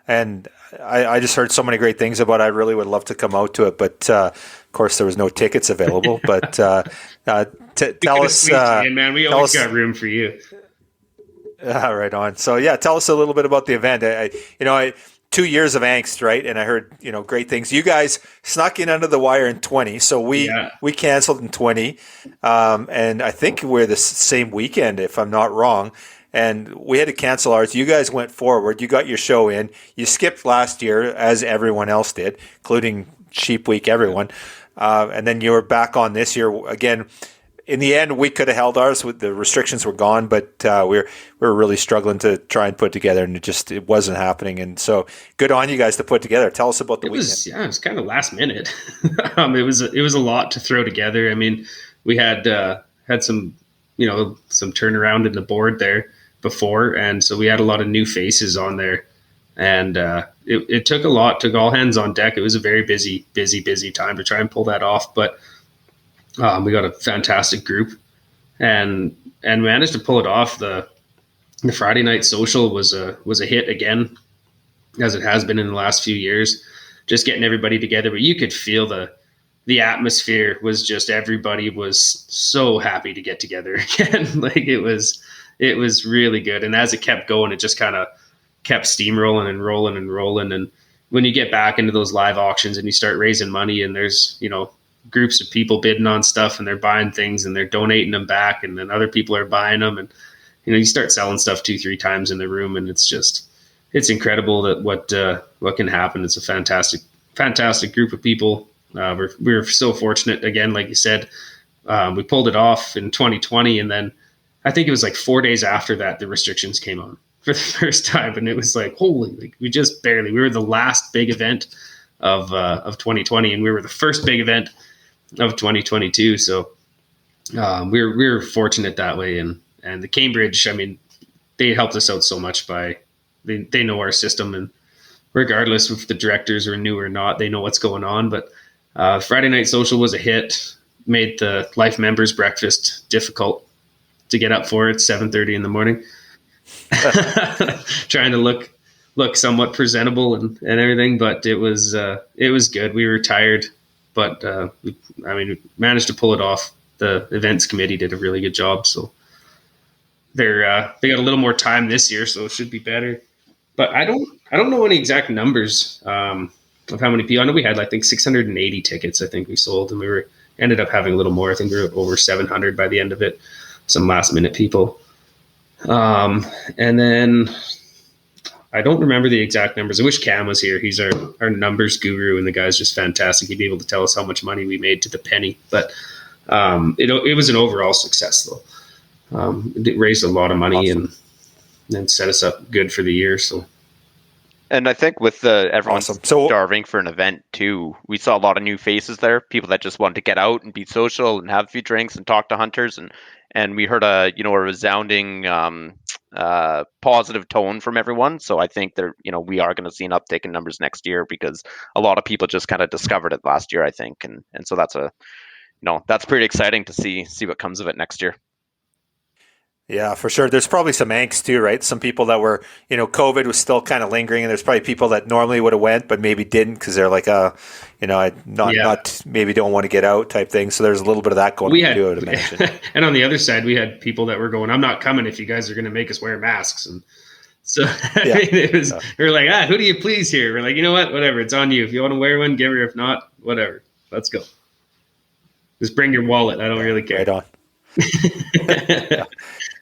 And I just heard so many great things about it. I really would love to come out to it, but of course there was no tickets available. But tell us, man, we always got room for you. Right on. So yeah, tell us a little bit about the event. I 2 years of angst, right? And I heard, great things. You guys snuck in under the wire in 20. So we canceled in 20. And I think we're the same weekend, if I'm not wrong. And we had to cancel ours. You guys went forward. You got your show in. You skipped last year, as everyone else did, including Sheep Week, everyone. And then you were back on this year again. In the end, we could have held ours. The restrictions were gone, but we were really struggling to try and put together, and it wasn't happening. And so, good on you guys to put together. Tell us about the weekend. It was kind of last minute. It was a lot to throw together. I mean, we had some some turnaround in the board there before, and so we had a lot of new faces on there, and it took a lot. Took all hands on deck. It was a very busy time to try and pull that off, but. We got a fantastic group and managed to pull it off. The Friday night social was a hit again, as it has been in the last few years, just getting everybody together. But you could feel the atmosphere was just, everybody was so happy to get together again. Like it was really good. And as it kept going, it just kind of kept steamrolling and rolling and rolling. And when you get back into those live auctions and you start raising money and there's, groups of people bidding on stuff and they're buying things and they're donating them back, and then other people are buying them, and you start selling stuff 2-3 times in the room, and it's incredible that what can happen. It's a fantastic group of people. We're so fortunate, again, like you said, we pulled it off in 2020, and then I think it was like 4 days after that the restrictions came on for the first time, and it was like, holy, like we were the last big event of 2020, and we were the first big event of 2022. So we were fortunate that way. And the Cambridge, they helped us out so much they know our system, and regardless if the directors are new or not, they know what's going on. But Friday night social was a hit, made the life members breakfast difficult to get up for at 7:30 in the morning, trying to look somewhat presentable and everything, but it was good. We were tired, but we managed to pull it off. The events committee did a really good job, so they got a little more time this year, so it should be better. But I don't know any exact numbers of how many people. I know we had, I think, 680 tickets. I think we sold, and we ended up having a little more. I think we were over 700 by the end of it. Some last minute people, and then. I don't remember the exact numbers. I wish Cam was here. He's our numbers guru, and the guy's just fantastic. He'd be able to tell us how much money we made to the penny. But it was an overall success, though. It raised a lot of money. Awesome. and set us up good for the year. So, and I think with everyone starving for an event too, we saw a lot of new faces there. People that just wanted to get out and be social and have a few drinks and talk to hunters, and we heard a resounding positive tone from everyone. So I think we are going to see an uptick in numbers next year, because a lot of people just kind of discovered it last year, I think, and so that's a that's pretty exciting to see what comes of it next year. Yeah, for sure. There's probably some angst too, right? Some people that were, COVID was still kind of lingering, and there's probably people that normally would have went but maybe didn't because they're like, not maybe don't want to get out type thing. So there's a little bit of that going on too, I would imagine. And on the other side, we had people that were going, "I'm not coming if you guys are going to make us wear masks." And so we were like, who do you please here? We're like, you know what? Whatever, it's on you. If you want to wear one, give her. If not, whatever. Let's go. Just bring your wallet. I don't really care. Right on.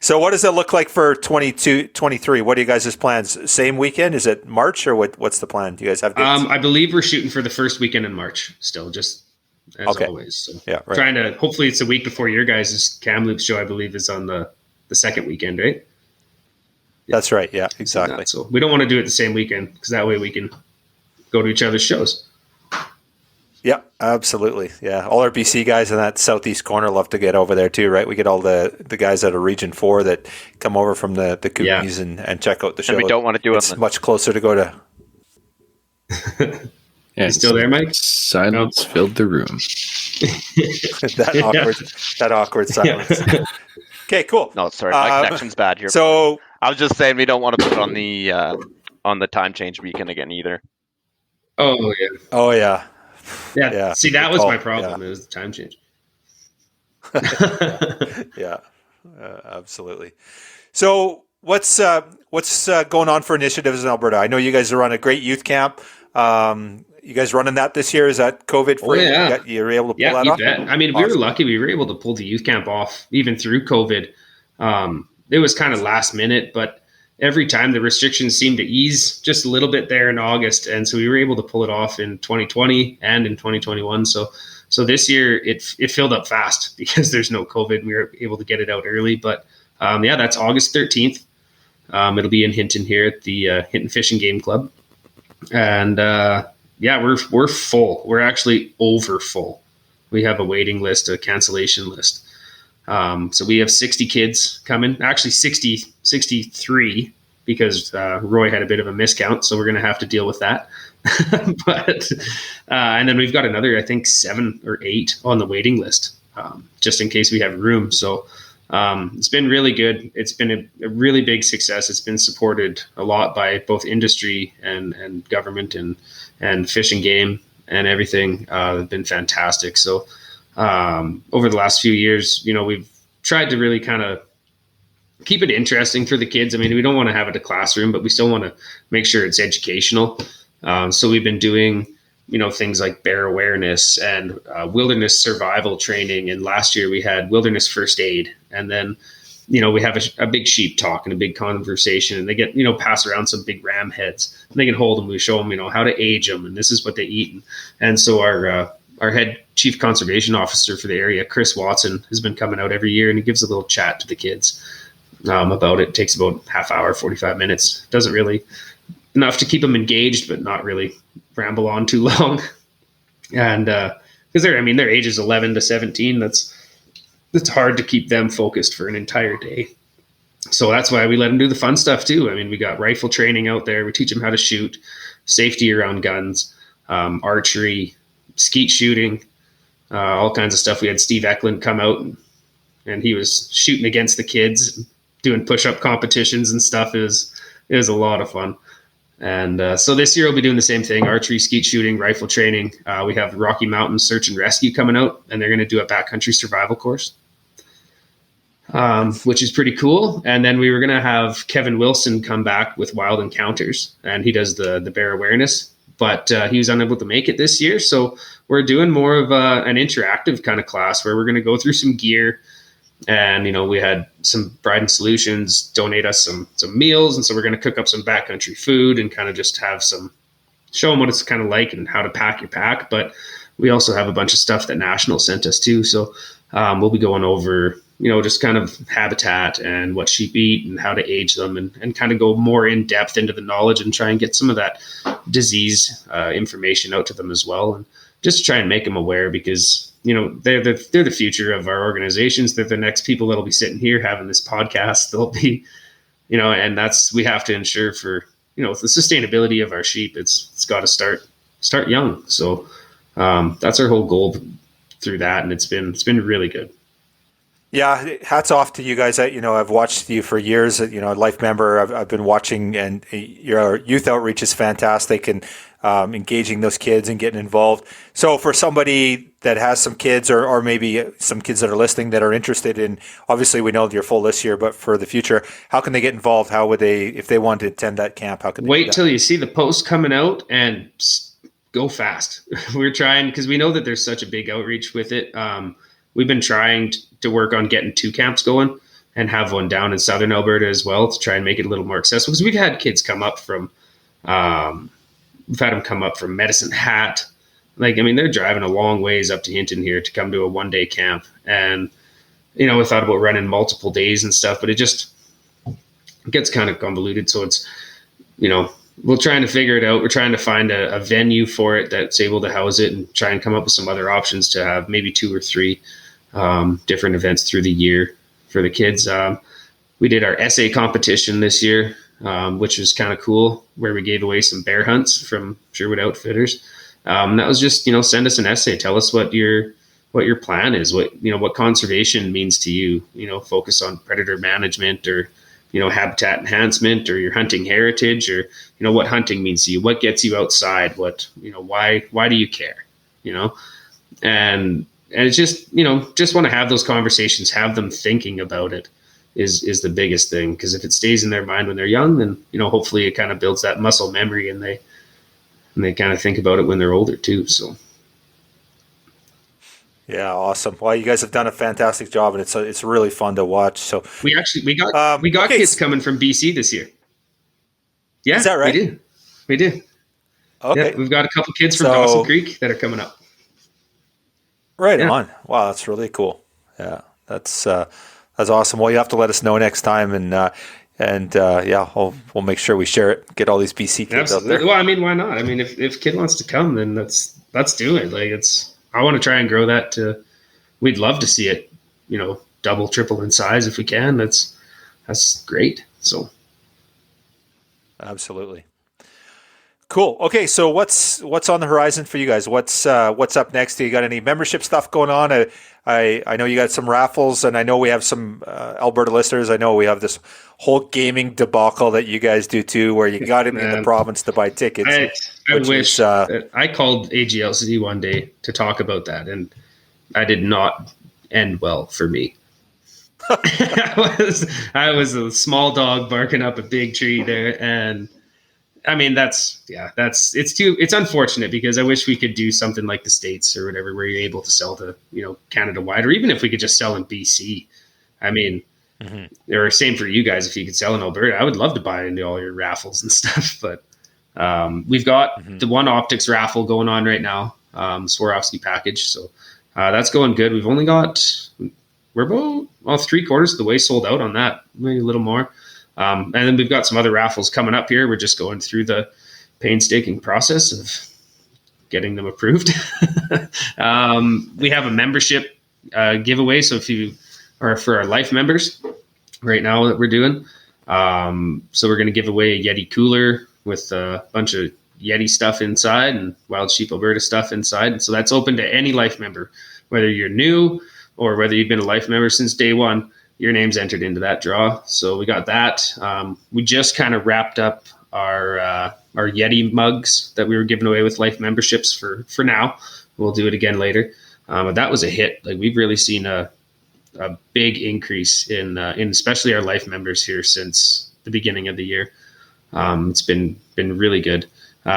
So what does it look like for 22-23? What are you guys' plans? Same weekend? Is it March or what's the plan? Do you guys have dates? I believe we're shooting for the first weekend in March still, just as always. So trying to, hopefully it's a week before your guys' Kamloops show, I believe, is on the second weekend, right? That's right. Yeah, exactly. So we don't want to do it the same weekend because that way we can go to each other's shows. Yeah, absolutely. Yeah, all our BC guys in that southeast corner love to get over there too, right? We get all the guys out of Region 4 that come over from the Kootenays and check out the show. And we don't want to do it. It's much closer to go to. You still there, Mike? Silence filled the room. that awkward silence. Okay, cool. No, sorry, my connection's bad here. So I was just saying we don't want to put it on the time change weekend again either. Oh yeah. Oh yeah. Yeah. See, that was my problem. It was the time change. Absolutely. So what's going on for initiatives in Alberta? I know you guys are on a great youth camp. You guys running that this year? Is that COVID free? Oh, yeah. You were able to pull that off? Bet. I mean, we were lucky. We were able to pull the youth camp off even through COVID. It was kind of last minute, but every time the restrictions seemed to ease just a little bit there in August. And so we were able to pull it off in 2020 and in 2021. So this year it filled up fast because there's no COVID. We were able to get it out early, but that's August 13th. It'll be in Hinton here at the Hinton Fish and Game Club. And we're full. We're actually over full. We have a waiting list, a cancellation list. So we have 60 kids coming, actually 63 because Roy had a bit of a miscount. So we're going to have to deal with that. And then we've got another, I think 7 or 8 on the waiting list, just in case we have room. So it's been really good. It's been a really big success. It's been supported a lot by both industry and government and fish and game and everything. Have been fantastic. So over the last few years, we've tried to really kind of keep it interesting for the kids. I mean, we don't want to have it a classroom, but we still want to make sure it's educational. So we've been doing, things like bear awareness and wilderness survival training. And last year we had wilderness first aid. And then, we have a big sheep talk and a big conversation, and they get, pass around some big ram heads, and they can hold them. We show them, how to age them, and this is what they eat. And so our head chief conservation officer for the area, Chris Watson, has been coming out every year, and he gives a little chat to the kids about it. It takes about half hour, 45 minutes. Doesn't really enough to keep them engaged, but not really ramble on too long. And because their age is 11 to 17. That's hard to keep them focused for an entire day. So that's why we let them do the fun stuff too. I mean, we got rifle training out there. We teach them how to shoot, safety around guns, archery, skeet shooting, all kinds of stuff. We had Steve Eklund come out and he was shooting against the kids, doing push-up competitions and stuff. It was a lot of fun. And so this year we'll be doing the same thing: archery, skeet shooting, rifle training. We have Rocky Mountain Search and Rescue coming out, and they're going to do a backcountry survival course, which is pretty cool. And then we were going to have Kevin Wilson come back with Wild Encounters, and he does the bear awareness, but he was unable to make it this year. So we're doing more of an interactive kind of class where we're going to go through some gear. And, we had some Bryden Solutions donate us some meals. And so we're going to cook up some backcountry food and kind of just show them what it's kind of like and how to pack your pack. But we also have a bunch of stuff that National sent us too. So we'll be going over, just kind of habitat and what sheep eat and how to age them and kind of go more in depth into the knowledge and try and get some of that disease information out to them as well. And just try and make them aware because, they're the future of our organizations. They're the next people that'll be sitting here having this podcast. They'll be, and we have to ensure for, the sustainability of our sheep. It's got to start young. So that's our whole goal through that, and it's been really good. Yeah, hats off to you guys. I've watched you for years. A life member. I've been watching, and your youth outreach is fantastic, and engaging those kids and getting involved. So, for somebody that has some kids, or maybe some kids that are listening that are interested in, obviously we know you're full this year, but for the future, how can they get involved? How would they, if they want to attend that camp? How can they wait till you see the post coming out and go fast? We're trying, because we know that there's such a big outreach with it. We've been trying to work on getting 2 camps going and have one down in southern Alberta as well to try and make it a little more accessible. Because we've had kids come up from, Medicine Hat. They're driving a long ways up to Hinton here to come to a 1-day camp. And, we thought about running multiple days and stuff, but it just gets kind of convoluted. So it's, we're trying to figure it out. We're trying to find a venue for it that's able to house it, and try and come up with some other options to have maybe 2 or 3 different events through the year for the kids. We did our essay competition this year, which was kind of cool, where we gave away some bear hunts from Sherwood Outfitters. That was just, send us an essay. Tell us what your plan is, what conservation means to you, focus on predator management, or, habitat enhancement, or your hunting heritage, or, what hunting means to you, what gets you outside, why do you care, and it's just, just want to have those conversations, have them thinking about it is the biggest thing. Because if it stays in their mind when they're young, then, hopefully it kind of builds that muscle memory, and they kind of think about it when they're older too. So. Yeah, awesome. Well, you guys have done a fantastic job, and it's really fun to watch. So we got kids coming from BC this year. Yeah, is that right? We do. Okay, yeah, we've got a couple kids from Dawson Creek that are coming up. Right on. Wow, that's really cool. Yeah, that's awesome. Well, you have to let us know next time, and we'll make sure we share it. Get all these BC kids out there. Well, why not? If kid wants to come, then let's do it. I want to try and grow that to. We'd love to see it, double, triple in size if we can. That's great. So, absolutely. Cool. Okay, so what's on the horizon for you guys? What's up next? Do you got any membership stuff going on? I know you got some raffles, and I know we have some Alberta listeners. I know we have this whole gaming debacle that you guys do too, where you got in the province to buy tickets. I wish I called AGLC one day to talk about that, and I did not end well for me. I was a small dog barking up a big tree there, and it's unfortunate, because I wish we could do something like the States or whatever, where you're able to sell to, Canada wide, or even if we could just sell in BC. Or same for you guys, if you could sell in Alberta. I would love to buy into all your raffles and stuff, but we've got the one optics raffle going on right now, Swarovski package. So that's going good. We're about 3/4 of the way sold out on that, maybe a little more. And then we've got some other raffles coming up here. We're just going through the painstaking process of getting them approved. We have a membership giveaway. So for our life members right now that we're doing. So we're going to give away a Yeti cooler with a bunch of Yeti stuff inside and Wild Sheep Alberta stuff inside. And so that's open to any life member, whether you're new or whether you've been a life member since day one. Your name's entered into that draw. So we got that. We just kind of wrapped up our Yeti mugs that we were giving away with life memberships for now. We'll do it again later. But that was a hit. We've really seen a big increase in especially our life members here since the beginning of the year. It's been really good.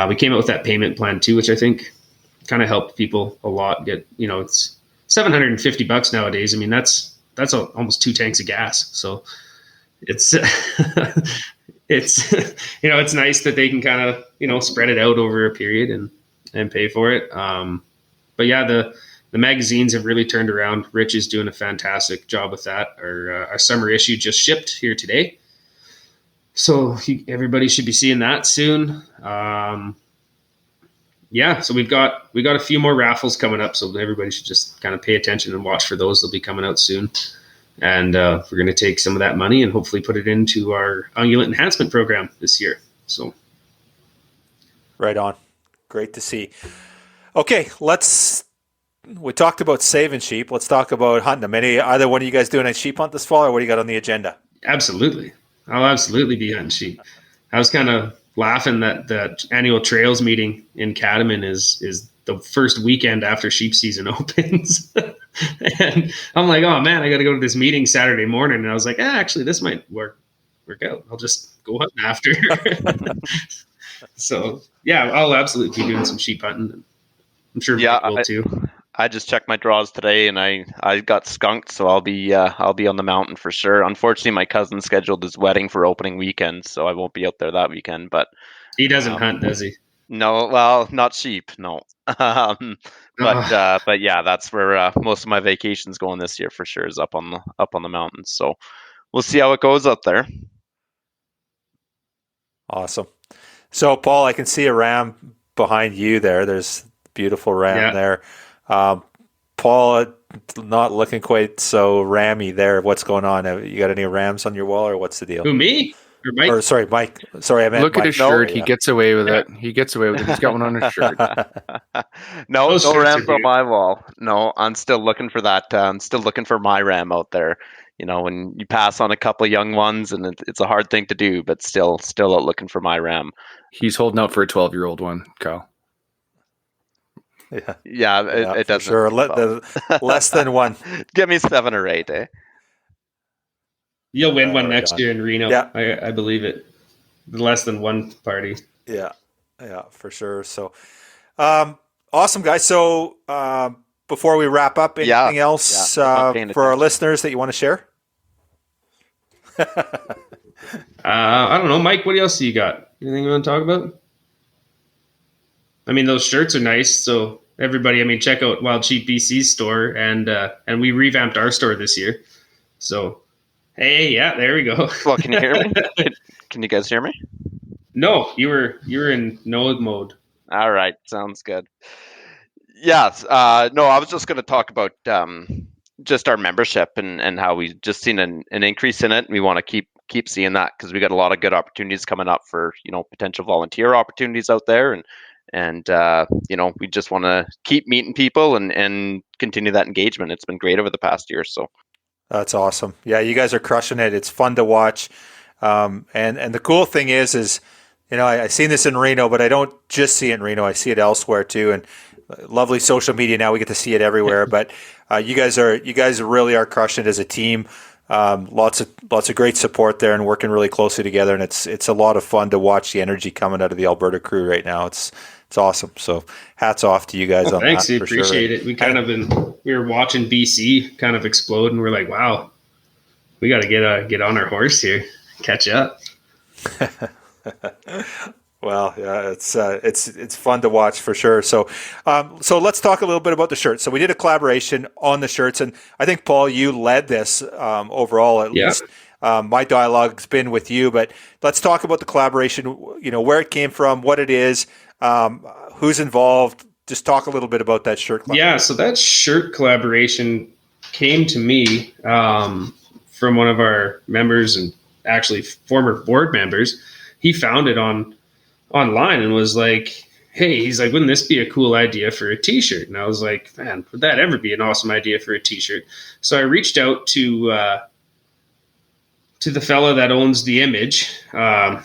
We came out with that payment plan too, which I think kind of helped people a lot get, it's $750 nowadays. That's almost 2 tanks of gas. So it's, it's nice that they can kind of, spread it out over a period and pay for it. But yeah, the magazines have really turned around. Rich is doing a fantastic job with that. Our summer issue just shipped here today. So everybody should be seeing that soon. So we've got a few more raffles coming up, so everybody should just kind of pay attention and watch for those. They'll be coming out soon. And we're going to take some of that money and hopefully put it into our ungulate enhancement program this year. So, right on. Great to see. Okay, let's we talked about saving sheep. Let's talk about hunting them. Either one of you guys doing a sheep hunt this fall, or what do you got on the agenda? Absolutely. I'll absolutely be hunting sheep. I was kind of laughing that the annual trails meeting in Cadomin is the first weekend after sheep season opens. And I'm like, oh man, I got to go to this meeting Saturday morning. And I was like, actually, this might work out. I'll just go hunting after. So yeah, I'll absolutely be doing some sheep hunting. I'm sure Mike will too. I just checked my draws today, and I got skunked, so I'll be on the mountain for sure. Unfortunately, my cousin scheduled his wedding for opening weekend, so I won't be out there that weekend. But he doesn't hunt, does he? No, well, not sheep, no. But yeah, that's where most of my vacation's going this year for sure, is up on the mountains. So we'll see how it goes up there. Awesome. So Paul, I can see a ram behind you there. There's a beautiful ram there. Paul, not looking quite so rammy there. What's going on? You got any rams on your wall, or what's the deal? Who, me? Or Mike? Or sorry, Mike. Sorry, I meant Look Mike. at his shirt. He gets away with it. He gets away with it. He's got one on his shirt. No rams on my wall. No, I'm still looking for that. I'm still looking for my ram out there. You know, when you pass on a couple of young ones, and it's a hard thing to do, but still out looking for my ram. He's holding out for a 12-year-old one, Kyle. Yeah, it doesn't. Sure, less than one. Give me 7 or 8, eh? You'll win one next year in Reno. Yeah. I believe it. The less than one party. Yeah, for sure. So, awesome, guys. So, before we wrap up, anything else for our listeners that you want to share? I don't know, Mike. What else do you got? Anything you want to talk about? I mean, those shirts are nice. So everybody, I mean, check out Wild Sheep BC's store, and we revamped our store this year. So, hey, yeah, there we go. Well, can you hear me? Can you guys hear me? No, you were in no mode. All right, sounds good. Yes, no, I was just going to talk about just our membership and how we just seen an increase in it. We want to keep seeing that, because we got a lot of good opportunities coming up for potential volunteer opportunities out there, and we just want to keep meeting people and continue that engagement. It's been great over the past year. So that's awesome. Yeah, you guys are crushing it. It's fun to watch. And the cool thing is I seen this in Reno, but I don't just see it in Reno. I see it elsewhere too. And lovely social media now, we get to see it everywhere. But you guys really are crushing it as a team. Lots of great support there, and working really closely together. And it's a lot of fun to watch the energy coming out of the Alberta crew right now. It's awesome. So hats off to you guys on thanks, that. We appreciate it. We were watching BC kind of explode, and we're like, wow, we got to get on our horse here, catch up. Well, yeah, it's fun to watch for sure. So let's talk a little bit about the shirts. So we did a collaboration on the shirts, and I think, Paul, you led this overall. At least my dialogue's been with you, but let's talk about the collaboration. Where it came from, what it is, who's involved. Just talk a little bit about that shirt collaboration. Yeah, so that shirt collaboration came to me from one of our members, and actually former board members. He found it online and was like, hey, he's like, wouldn't this be a cool idea for a t-shirt? And I was like, man, would that ever be an awesome idea for a t-shirt? So I reached out to the fellow that owns the image. The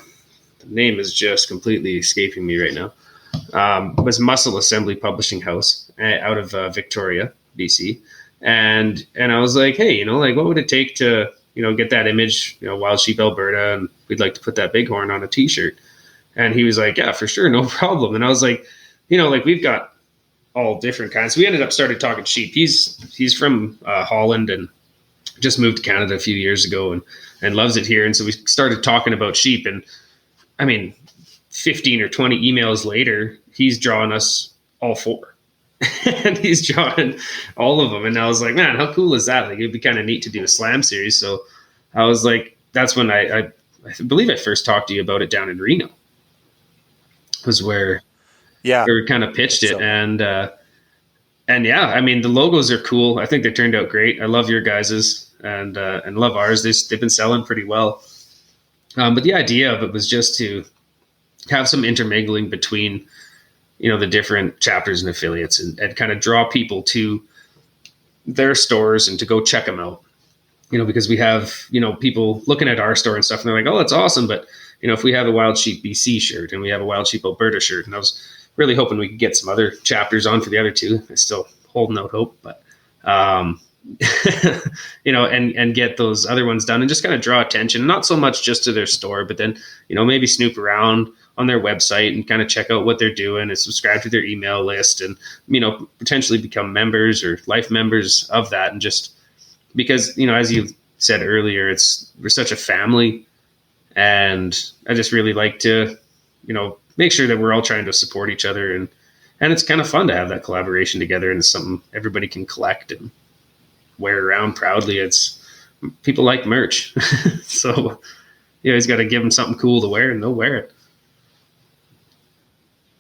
name is just completely escaping me right now. It was Muscle Assembly Publishing House out of Victoria, BC. And I was like, hey, what would it take to, get that image, Wild Sheep Alberta, and we'd like to put that bighorn on a t-shirt. And he was like, yeah, for sure, no problem. And I was like, we've got all different kinds. So we ended up started talking sheep. He's from Holland and just moved to Canada a few years ago and loves it here. And so we started talking about sheep. And I mean, 15 or 20 emails later, he's drawing us all 4. And he's drawing all of them. And I was like, man, how cool is that? Like, it'd be kind of neat to do a slam series. So I was like, that's when I believe I first talked to you about it down in Reno. Was where we kind of pitched it. And yeah, I mean, the logos are cool. I think they turned out great. I love your guys's and love ours. They've been selling pretty well. But the idea of it was just to have some intermingling between the different chapters and affiliates, and kind of draw people to their stores and to go check them out. Because we have, people looking at our store and stuff, and they're like, oh, that's awesome. But, if we have a Wild Sheep BC shirt and we have a Wild Sheep Alberta shirt, and I was really hoping we could get some other chapters on for the other two. I'm still holding out hope, but, and get those other ones done and just kind of draw attention, not so much just to their store, but then, maybe snoop around on their website and kind of check out what they're doing and subscribe to their email list and, potentially become members or life members of that. And just because, as you said earlier, we're such a family, and I just really like to, make sure that we're all trying to support each other, and it's kind of fun to have that collaboration together, and it's something everybody can collect and wear around proudly. People like merch. So you always got to give them something cool to wear, and they'll wear it.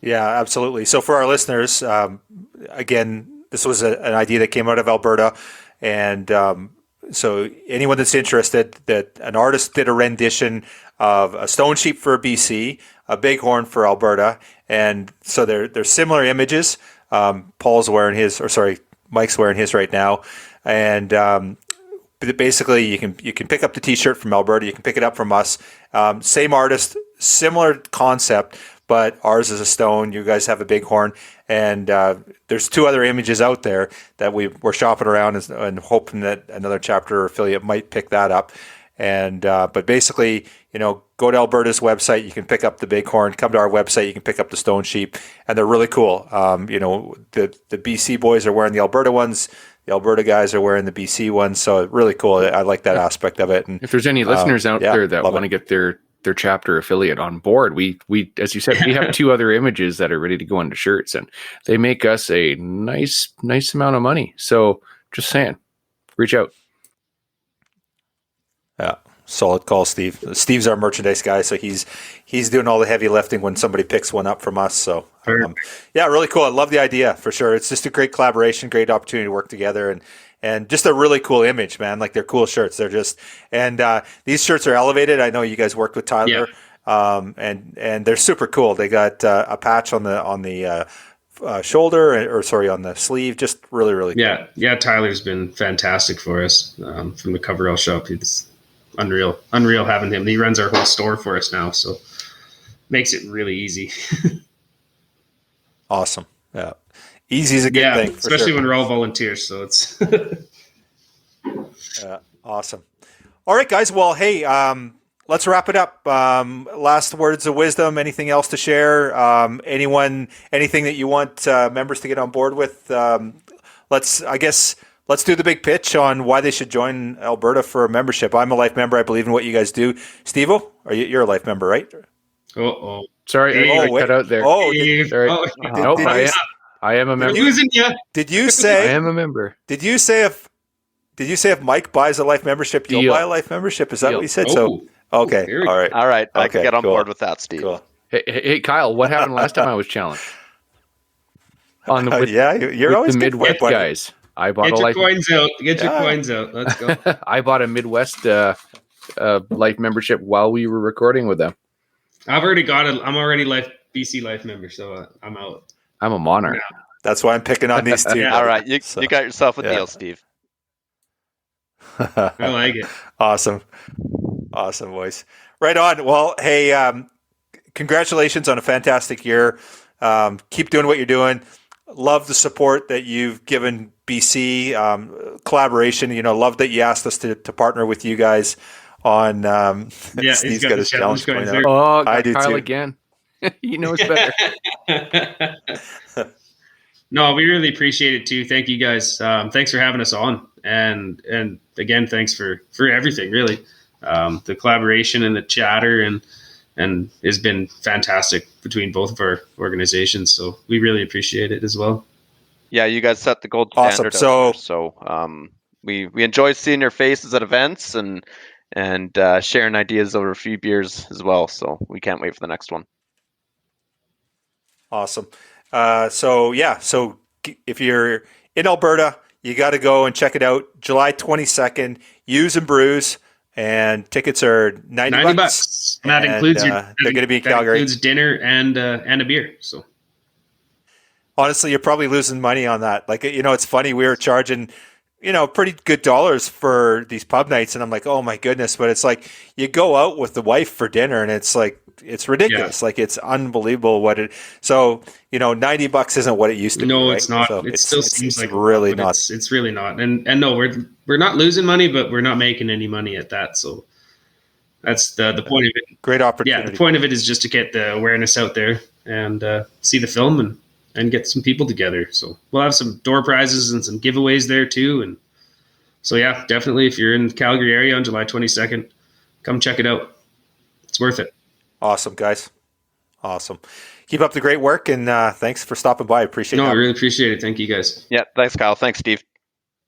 Yeah, absolutely. So for our listeners, again, this was an idea that came out of Alberta, and so anyone that's interested, that an artist did a rendition of a stone sheep for BC, a bighorn for Alberta, and so they're similar images. Paul's wearing his, or sorry, Mike's wearing his right now, and basically you can pick up the T-shirt from Alberta, you can pick it up from us. Same artist, similar concept, but ours is a stone. You guys have a bighorn, and there's two other images out there that we're shopping around and hoping that another chapter or affiliate might pick that up. And but basically, go to Alberta's website. You can pick up the bighorn. Come to our website. You can pick up the stone sheep, and they're really cool. The BC boys are wearing the Alberta ones. The Alberta guys are wearing the BC ones. So really cool. I like that aspect of it. And if there's any listeners out there that want to get their chapter affiliate on board, we as you said, we have two other images that are ready to go into shirts, and they make us a nice amount of money. So just saying, reach out. Yeah, solid call, Steve. Steve's our merchandise guy, so he's doing all the heavy lifting when somebody picks one up from us. So yeah, really cool. I love the idea for sure. It's just a great collaboration, great opportunity to work together, and just a really cool image, man. Like, they're cool shirts. They're just, and these shirts are elevated. I know you guys worked with Tyler, and they're super cool. They got a patch on the shoulder, on the sleeve. Just really, really cool. Yeah. Tyler's been fantastic for us from the Coverall shop. It's unreal having him. He runs our whole store for us now, so makes it really easy. Awesome. Yeah. Easy is a good thing, especially when we're all volunteers. So it's awesome. All right, guys. Well, hey, let's wrap it up. Last words of wisdom. Anything else to share? Anything that you want members to get on board with? Let's do the big pitch on why they should join Alberta for a membership. I'm a life member. I believe in what you guys do. Steve-O, you're a life member, right? Sorry, I cut out there. Sorry. Nope, I am a member. Did you say I am a member? Did you say if Mike buys a life membership, you'll buy a life membership? Is that what you said? So okay, all right. I can get on board with that, Steve. Cool. Hey, Kyle, what happened last time I was challenged? You're always the Midwest guys. I bought Get your coins out. Let's go. I bought a Midwest life membership while we were recording with them. I've already got it. I'm already BC life member, so I'm out. I'm a monarch. Yeah. That's why I'm picking on these two. All right, you got yourself a deal, Steve. I like it. Awesome, boys. Right on. Well, hey, congratulations on a fantastic year. Keep doing what you're doing. Love the support that you've given BC collaboration. Love that you asked us to partner with you guys on. Steve's got his challenge going out. Oh, I do Kyle too. Again. He knows better. No, we really appreciate it too. Thank you guys. Thanks for having us on, and again, thanks for everything. Really, the collaboration and the chatter and has been fantastic between both of our organizations. So we really appreciate it as well. Yeah, you guys set the gold standard. Awesome. So we enjoy seeing your faces at events and sharing ideas over a few beers as well. So we can't wait for the next one. Awesome. So if you're in Alberta, you got to go and check it out. July 22nd, Ewes and Brews, and tickets are $90. And that includes they're going to be in Calgary. That includes dinner and a beer. So honestly, you're probably losing money on that. Like, it's funny. We were charging, pretty good dollars for these pub nights. And I'm like, oh my goodness. But it's like, you go out with the wife for dinner and it's like, it's ridiculous. Like, it's unbelievable so, $90 isn't what it used to be. No, right? it's not. So it still seems like really not. It's really not. And no, we're not losing money, but we're not making any money at that. So that's the point of it. Great opportunity. Yeah, the point of it is just to get the awareness out there and see the film and get some people together. So we'll have some door prizes and some giveaways there too. And so, yeah, definitely if you're in the Calgary area on July 22nd, come check it out. It's worth it. Awesome, guys. Awesome. Keep up the great work, and thanks for stopping by. I appreciate it. No, I really appreciate it. Thank you, guys. Yeah, thanks, Kyle. Thanks, Steve.